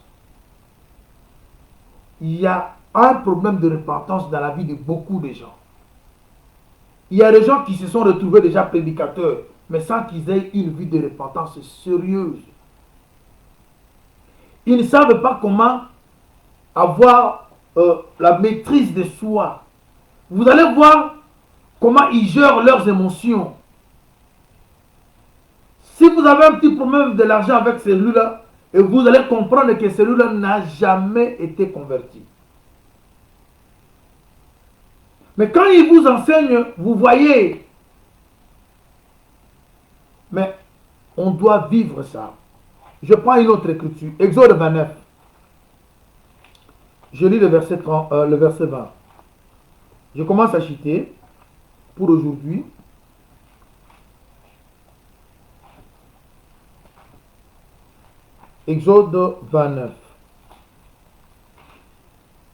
Il y a un problème de repentance dans la vie de beaucoup de gens. Il y a des gens qui se sont retrouvés déjà prédicateurs, mais sans qu'ils aient une vie de repentance sérieuse. Ils ne savent pas comment avoir la maîtrise de soi. Vous allez voir comment ils gèrent leurs émotions. Si vous avez un petit problème de l'argent avec celui-là, et vous allez comprendre que celui-là n'a jamais été converti. Mais quand il vous enseigne, vous voyez. Mais on doit vivre ça. Je prends une autre écriture. Exode 29. Je lis le verset 20. Je commence à citer pour aujourd'hui. Exode 29.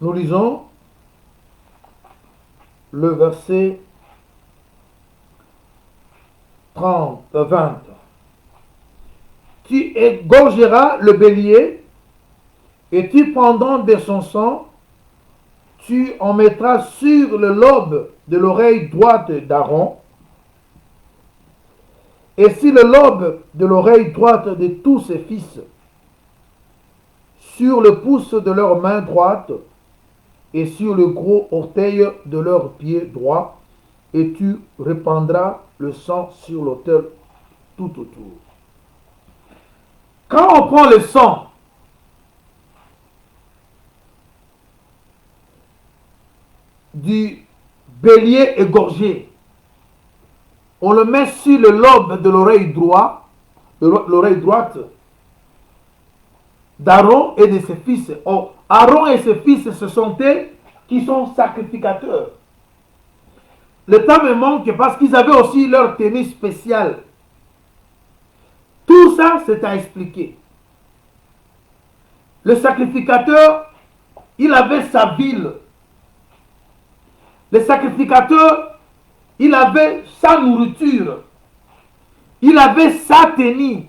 Nous lisons le verset 20. Tu égorgeras le bélier et tu prendras de son sang, tu en mettras sur le lobe de l'oreille droite d'Aaron. Et si le lobe de l'oreille droite de tous ses fils, sur le pouce de leur main droite et sur le gros orteil de leur pied droit, et tu répandras le sang sur l'autel tout autour. Quand on prend le sang du bélier égorgé, on le met sur le lobe de l'oreille droite, d'Aaron et de ses fils. Oh, Aaron et ses fils, ce sont eux qui sont sacrificateurs. Le temps me manque parce qu'ils avaient aussi leur tenue spéciale. Tout ça, c'est à expliquer. Le sacrificateur, il avait sa ville. Le sacrificateur, il avait sa nourriture. Il avait sa tenue.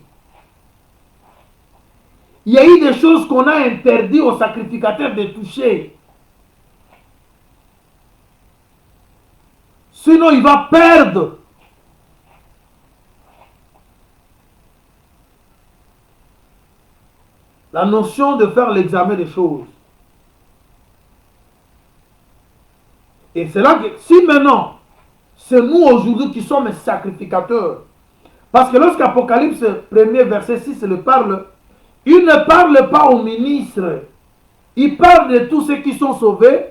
Il y a eu des choses qu'on a interdit au sacrificateur de toucher. Sinon, il va perdre. La notion de faire l'examen des choses. Et c'est là que, si maintenant, c'est nous aujourd'hui qui sommes sacrificateurs, parce que lorsqu'Apocalypse 1er verset 6 le parle, il ne parle pas aux ministres, il parle de tous ceux qui sont sauvés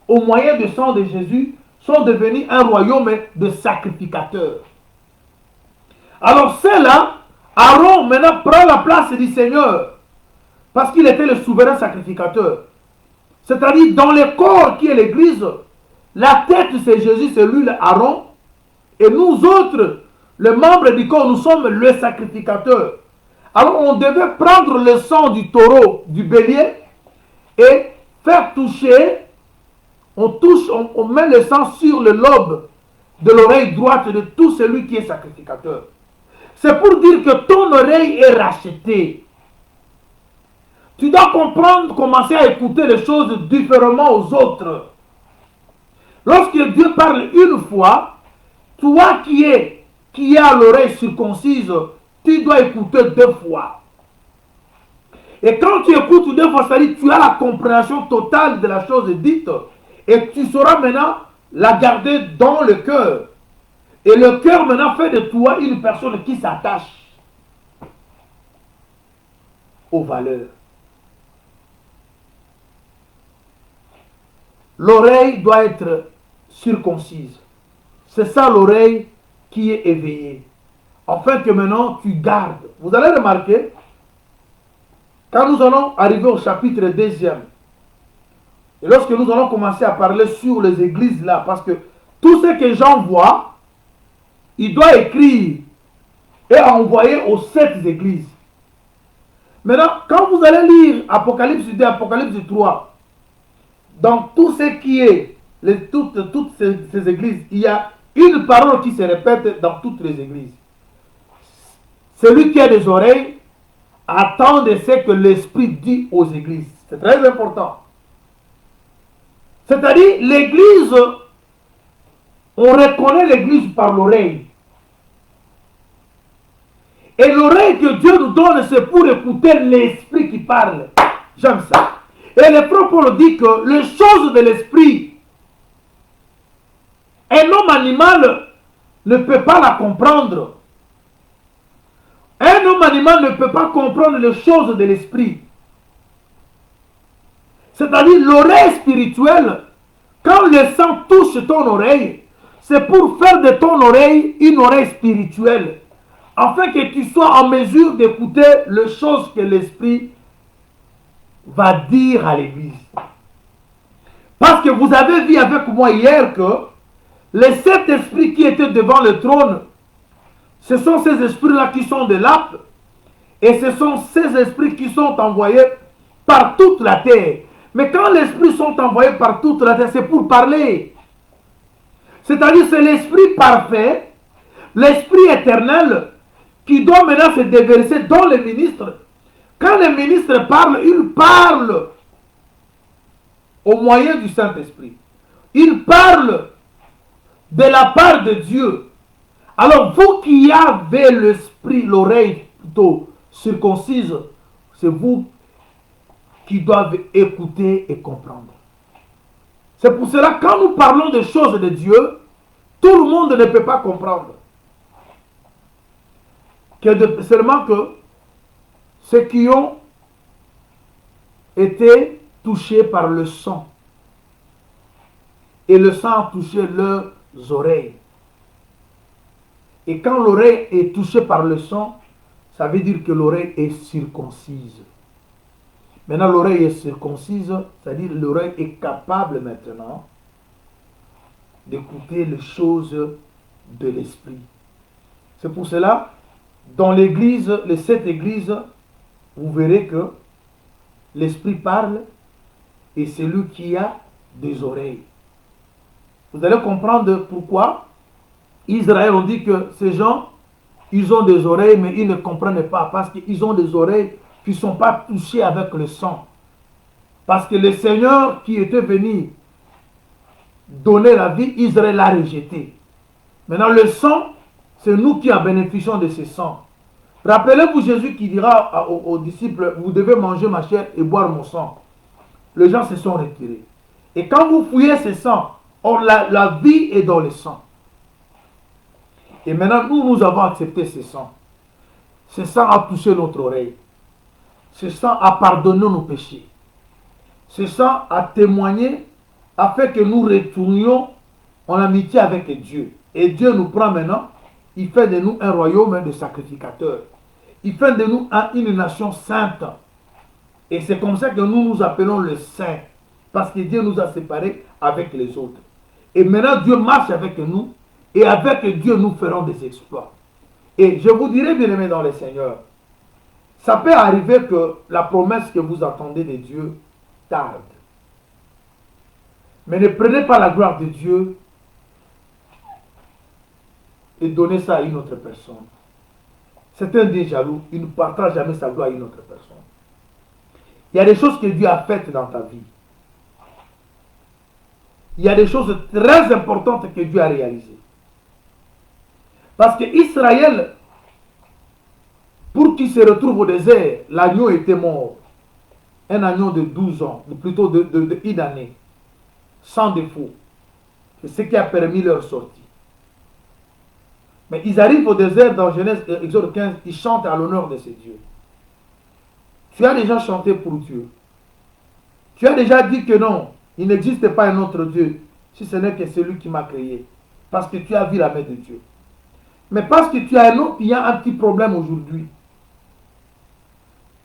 au moyen du sang de Jésus, sont devenus un royaume de sacrificateurs. Alors ceux-là, Aaron maintenant prend la place du Seigneur, parce qu'il était le souverain sacrificateur. C'est-à-dire dans le corps qui est l'Église, la tête c'est Jésus, c'est lui, Aaron, et nous autres, les membres du corps, nous sommes le sacrificateur. Alors on devait prendre le sang du taureau, du bélier, et faire toucher, on met le sang sur le lobe de l'oreille droite de tout celui qui est sacrificateur. C'est pour dire que ton oreille est rachetée. Tu dois comprendre, commencer à écouter les choses différemment aux autres. Lorsque Dieu parle une fois, toi qui as l'oreille circoncise, tu dois écouter deux fois. Et quand tu écoutes deux fois, c'est-à-dire tu as la compréhension totale de la chose dite, et tu sauras maintenant la garder dans le cœur. Et le cœur maintenant fait de toi une personne qui s'attache aux valeurs. L'oreille doit être circoncise. C'est ça l'oreille qui est éveillée. Afin que maintenant tu gardes. Vous allez remarquer, quand nous allons arriver au chapitre 2e, et lorsque nous allons commencer à parler sur les églises là, parce que tout ce que Jean voit, il doit écrire et envoyer aux 7 églises. Maintenant, quand vous allez lire Apocalypse 2, Apocalypse 3, dans tout ce qui est, toutes ces églises, il y a une parole qui se répète dans toutes les églises. Celui qui a des oreilles, attend de ce que l'Esprit dit aux églises. C'est très important. C'est-à-dire, l'église, on reconnaît l'église par l'oreille. Et l'oreille que Dieu nous donne, c'est pour écouter l'Esprit qui parle. J'aime ça. Et le propos dit que les choses de l'Esprit, un homme animal ne peut pas la comprendre. Un homme animal ne peut pas comprendre les choses de l'Esprit. C'est-à-dire l'oreille spirituelle, quand le sang touche ton oreille, c'est pour faire de ton oreille une oreille spirituelle, afin que tu sois en mesure d'écouter les choses que l'Esprit va dire à l'Église. Parce que vous avez vu avec moi hier que les 7 esprits qui étaient devant le trône, ce sont ces esprits-là qui sont de l'âme, et ce sont ces esprits qui sont envoyés par toute la terre. Mais quand les esprits sont envoyés par toute la terre, c'est pour parler. C'est-à-dire c'est l'esprit parfait, l'esprit éternel, qui doit maintenant se déverser dans les ministres. Quand les ministres parlent, ils parlent au moyen du Saint-Esprit. Ils parlent de la part de Dieu. Alors vous qui avez l'esprit, l'oreille plutôt circoncise, c'est vous qui doivent écouter et comprendre. C'est pour cela que quand nous parlons des choses de Dieu, tout le monde ne peut pas comprendre. Seulement que ceux qui ont été touchés par le sang, et le sang a touché leurs oreilles. Et quand l'oreille est touchée par le sang, ça veut dire que l'oreille est circoncise. Maintenant, l'oreille est circoncise, c'est-à-dire l'oreille est capable maintenant d'écouter les choses de l'esprit. C'est pour cela, dans l'église, les 7 églises, vous verrez que l'esprit parle et c'est lui qui a des oreilles. Vous allez comprendre pourquoi Israël, on dit que ces gens, ils ont des oreilles, mais ils ne comprennent pas parce qu'ils ont des oreilles qui ne sont pas touchées avec le sang. Parce que le Seigneur qui était venu donner la vie, Israël l'a rejeté. Maintenant, le sang, c'est nous qui en bénéficions de ce sang. Rappelez-vous Jésus qui dira aux disciples, vous devez manger ma chair et boire mon sang. Les gens se sont retirés. Et quand vous fouillez ce sang, la vie est dans le sang. Et maintenant, nous avons accepté ce sang. Ce sang a touché notre oreille. Ce sang a pardonné nos péchés. Ce sang a témoigné afin que nous retournions en amitié avec Dieu. Et Dieu nous prend maintenant, il fait de nous un royaume de sacrificateurs. Il fait de nous une nation sainte. Et c'est comme ça que nous nous appelons les saints. Parce que Dieu nous a séparés avec les autres. Et maintenant, Dieu marche avec nous. Et avec Dieu, nous ferons des exploits. Et je vous dirai, bien aimés dans le Seigneur, ça peut arriver que la promesse que vous attendez de Dieu tarde. Mais ne prenez pas la gloire de Dieu et donnez ça à une autre personne. C'est un Dieu jaloux. Il ne partage jamais sa gloire à une autre personne. Il y a des choses que Dieu a faites dans ta vie. Il y a des choses très importantes que Dieu a réalisées. Parce que Israël, pour qu'il se retrouve au désert, l'agneau était mort. Un agneau de 12 ans, ou plutôt d'une année, sans défaut. C'est ce qui a permis leur sortie. Mais ils arrivent au désert dans Genèse, Exode 15, ils chantent à l'honneur de ces dieux. Tu as déjà chanté pour Dieu. Tu as déjà dit que non, il n'existe pas un autre Dieu, si ce n'est que celui qui m'a créé. Parce que tu as vu la main de Dieu. Mais parce que tu as il y a un petit problème aujourd'hui.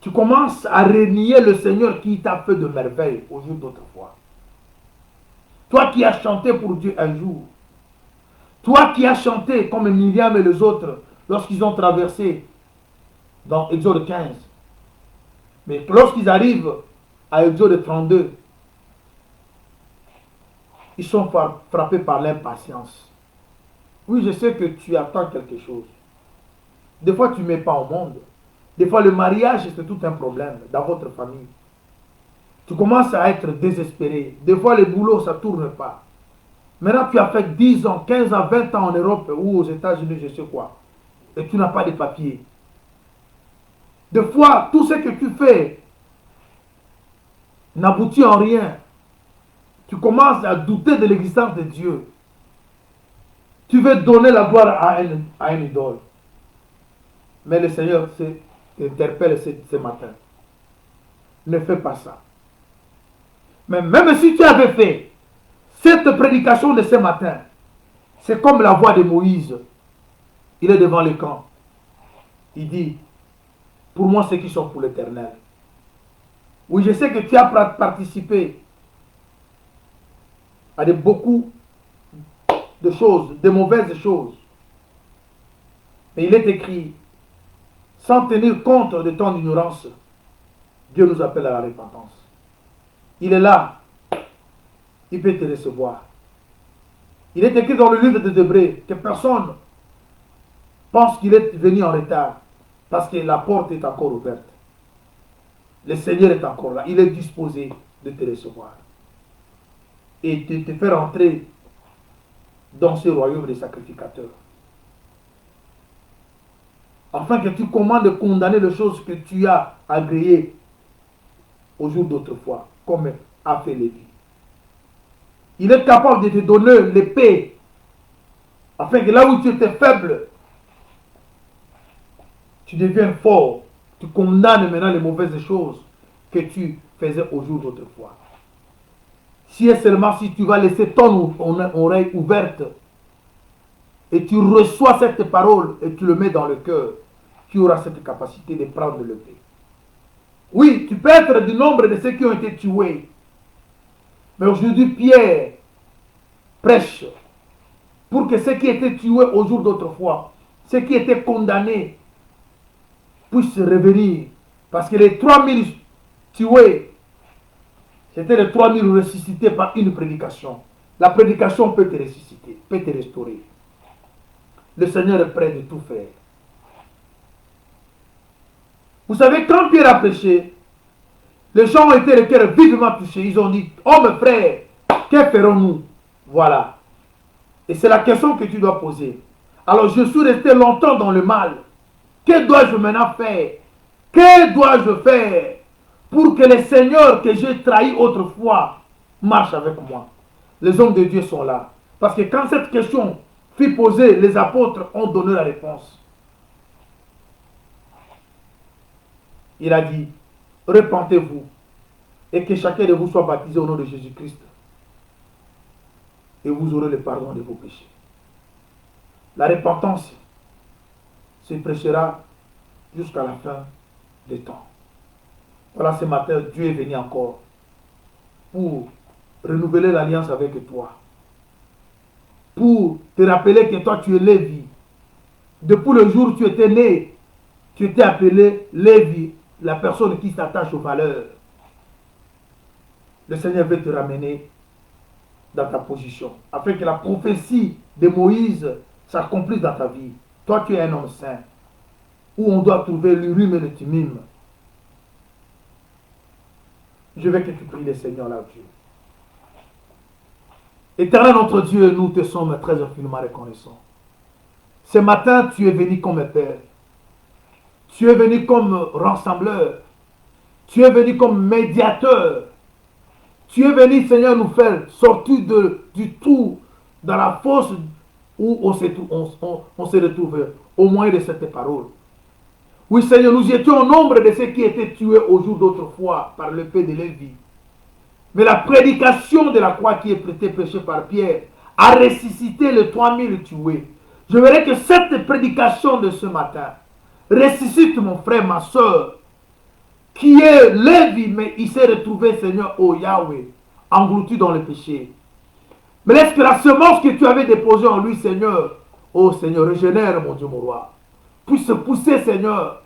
Tu commences à renier le Seigneur qui t'a fait de merveilles au jour d'autrefois. Toi qui as chanté pour Dieu un jour. Toi qui as chanté comme Myriam et les autres lorsqu'ils ont traversé dans Exode 15. Mais lorsqu'ils arrivent à Exode 32, ils sont frappés par l'impatience. Oui, je sais que tu attends quelque chose. Des fois, tu ne mets pas au monde. Des fois, le mariage, c'est tout un problème dans votre famille. Tu commences à être désespéré. Des fois, le boulot, ça ne tourne pas. Maintenant, tu as fait 10 ans, 15 ans, 20 ans en Europe ou aux États-Unis, je sais quoi. Et tu n'as pas de papier. Des fois, tout ce que tu fais n'aboutit en rien. Tu commences à douter de l'existence de Dieu. Tu veux donner la gloire à une idole. Mais le Seigneur t'interpelle ce matin. Ne fais pas ça. Mais même si tu avais fait cette prédication de ce matin, c'est comme la voix de Moïse. Il est devant le camp. Il dit, pour moi, ceux qui sont pour l'Éternel. Oui, je sais que tu as participé à beaucoup de choses, de mauvaises choses. Mais il est écrit, sans tenir compte de ton ignorance, Dieu nous appelle à la repentance. Il est là. Il peut te recevoir. Il est écrit dans le livre de Hébreux que personne pense qu'il est venu en retard parce que la porte est encore ouverte. Le Seigneur est encore là. Il est disposé de te recevoir et de te faire entrer dans ce royaume des sacrificateurs. Afin que tu commandes de condamner les choses que tu as agréées au jour d'autrefois, comme a fait Lévi. Il est capable de te donner l'épée, afin que là où tu étais faible, tu deviens fort. Tu condamnes maintenant les mauvaises choses que tu faisais au jour d'autrefois. Si et seulement si tu vas laisser ton oreille ouverte et tu reçois cette parole et tu le mets dans le cœur, tu auras cette capacité de prendre l'épée. Oui, tu peux être du nombre de ceux qui ont été tués. Mais aujourd'hui, Pierre prêche pour que ceux qui étaient tués au jour d'autrefois, ceux qui étaient condamnés, puissent revenir. Parce que les 3000 tués, c'était les 3000 ressuscités par une prédication. La prédication peut te ressusciter, peut te restaurer. Le Seigneur est prêt de tout faire. Vous savez, quand Pierre a prêché, les gens ont été le cœur vivement touchés. Ils ont dit, oh mes frères, que ferons-nous? Voilà. Et c'est la question que tu dois poser. Alors je suis resté longtemps dans le mal. Que dois-je maintenant faire? Que dois-je faire pour que les seigneurs que j'ai trahis autrefois marchent avec moi? Les hommes de Dieu sont là. Parce que quand cette question fut posée, les apôtres ont donné la réponse. Il a dit, repentez-vous et que chacun de vous soit baptisé au nom de Jésus-Christ. Et vous aurez le pardon de vos péchés. La repentance se prêchera jusqu'à la fin des temps. Voilà, ce matin, Dieu est venu encore pour renouveler l'alliance avec toi. Pour te rappeler que toi, tu es Lévi. Depuis le jour où tu étais né, tu étais appelé Lévi, la personne qui s'attache aux valeurs. Le Seigneur veut te ramener dans ta position, afin que la prophétie de Moïse s'accomplisse dans ta vie. Toi, tu es un homme saint, où on doit trouver l'Urim et le Thummim. Je veux que tu pries le Seigneur là, Dieu. Éternel notre Dieu, nous te sommes très infiniment reconnaissants. Ce matin, tu es venu comme Père. Tu es venu comme rassembleur. Tu es venu comme médiateur. Tu es venu, Seigneur, nous faire sortir du tout dans la fosse où on s'est retrouvé au moyen de cette parole. Oui, Seigneur, nous étions au nombre de ceux qui étaient tués au jour d'autrefois par l'épée de Lévi. Mais la prédication de la croix qui est prêchée par Pierre a ressuscité les 3000 tués. Je verrai que cette prédication de ce matin ressuscite mon frère, ma soeur, qui est Lévi, mais il s'est retrouvé, Seigneur, au Yahweh, englouti dans le péché. Mais laisse que la semence que tu avais déposée en lui, Seigneur, oh Seigneur, régénère, mon Dieu, mon roi, puisse pousser, Seigneur,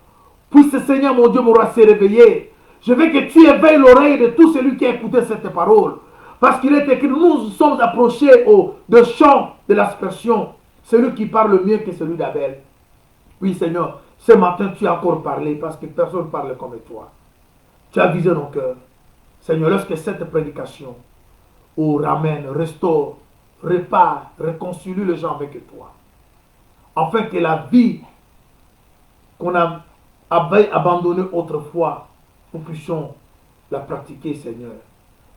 puisse, Seigneur, mon Dieu, mon roi, se réveiller. Je veux que tu éveilles l'oreille de tout celui qui a écouté cette parole. Parce qu'il est écrit, nous sommes approchés de champ de l'aspersion, celui qui parle mieux que celui d'Abel. Oui, Seigneur, ce matin, tu as encore parlé parce que personne ne parle comme toi. Tu as visé nos cœurs. Seigneur, lorsque cette prédication ramène, restaure, répare, réconcilie les gens avec toi, afin que la vie qu'on a abandonnée autrefois, nous puissions la pratiquer, Seigneur.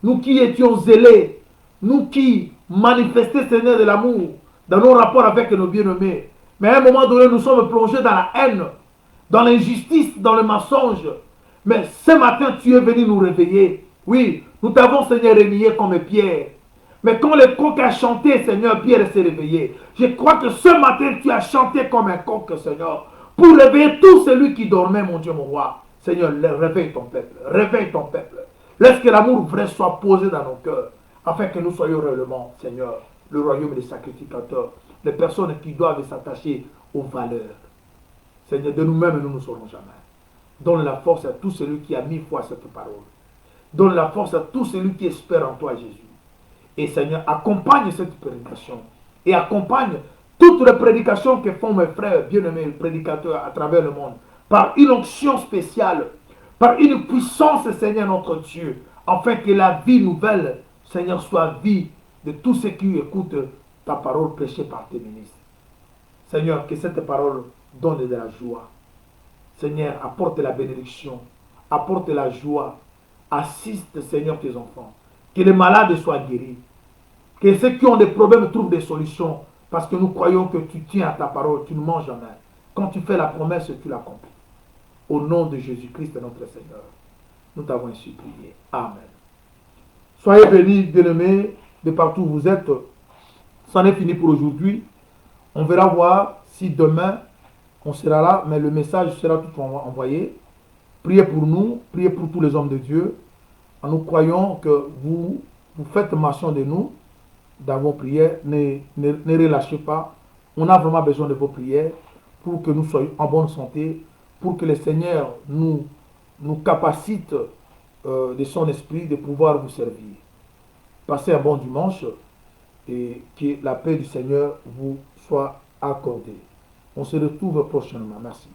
Nous qui étions zélés, nous qui manifestaient, Seigneur, de l'amour dans nos rapports avec nos bien-aimés, mais à un moment donné, nous sommes plongés dans la haine, dans l'injustice, dans le mensonge. Mais ce matin, tu es venu nous réveiller. Oui, nous t'avons, Seigneur, réveillé comme Pierre. Mais quand le coq a chanté, Seigneur, Pierre s'est réveillé. Je crois que ce matin, tu as chanté comme un coq, Seigneur, pour réveiller tout celui qui dormait, mon Dieu, mon roi. Seigneur, réveille ton peuple. Réveille ton peuple. Laisse que l'amour vrai soit posé dans nos cœurs, afin que nous soyons réellement, Seigneur, le royaume des sacrificateurs, les personnes qui doivent s'attacher aux valeurs. Seigneur, de nous-mêmes, nous ne saurons jamais. Donne la force à tout celui qui a mis foi à cette parole. Donne la force à tout celui qui espère en toi, Jésus. Et Seigneur, accompagne cette prédication. Et accompagne toutes les prédications que font mes frères bien-aimés, prédicateurs à travers le monde. Par une onction spéciale. Par une puissance, Seigneur, notre Dieu. Afin que la vie nouvelle, Seigneur, soit vie de tous ceux qui écoutent ta parole prêchée par tes ministres. Seigneur, que cette parole donne de la joie. Seigneur, apporte la bénédiction, apporte la joie, assiste, Seigneur, tes enfants. Que les malades soient guéris. Que ceux qui ont des problèmes trouvent des solutions. Parce que nous croyons que tu tiens à ta parole, tu ne mens jamais. Quand tu fais la promesse, tu l'accomplis. Au nom de Jésus-Christ, notre Seigneur, nous t'avons ainsi prié. Amen. Soyez bénis, bien-aimés, de partout où vous êtes. C'en est fini pour aujourd'hui. On verra voir si demain, on sera là, mais le message sera tout envoyé. Priez pour nous, priez pour tous les hommes de Dieu. En nous croyant que vous faites mention de nous, dans vos prières. Ne relâchez pas. On a vraiment besoin de vos prières pour que nous soyons en bonne santé, pour que le Seigneur nous capacite de son esprit de pouvoir vous servir. Passez un bon dimanche et que la paix du Seigneur vous soit accordée. On se retrouve prochainement. Merci.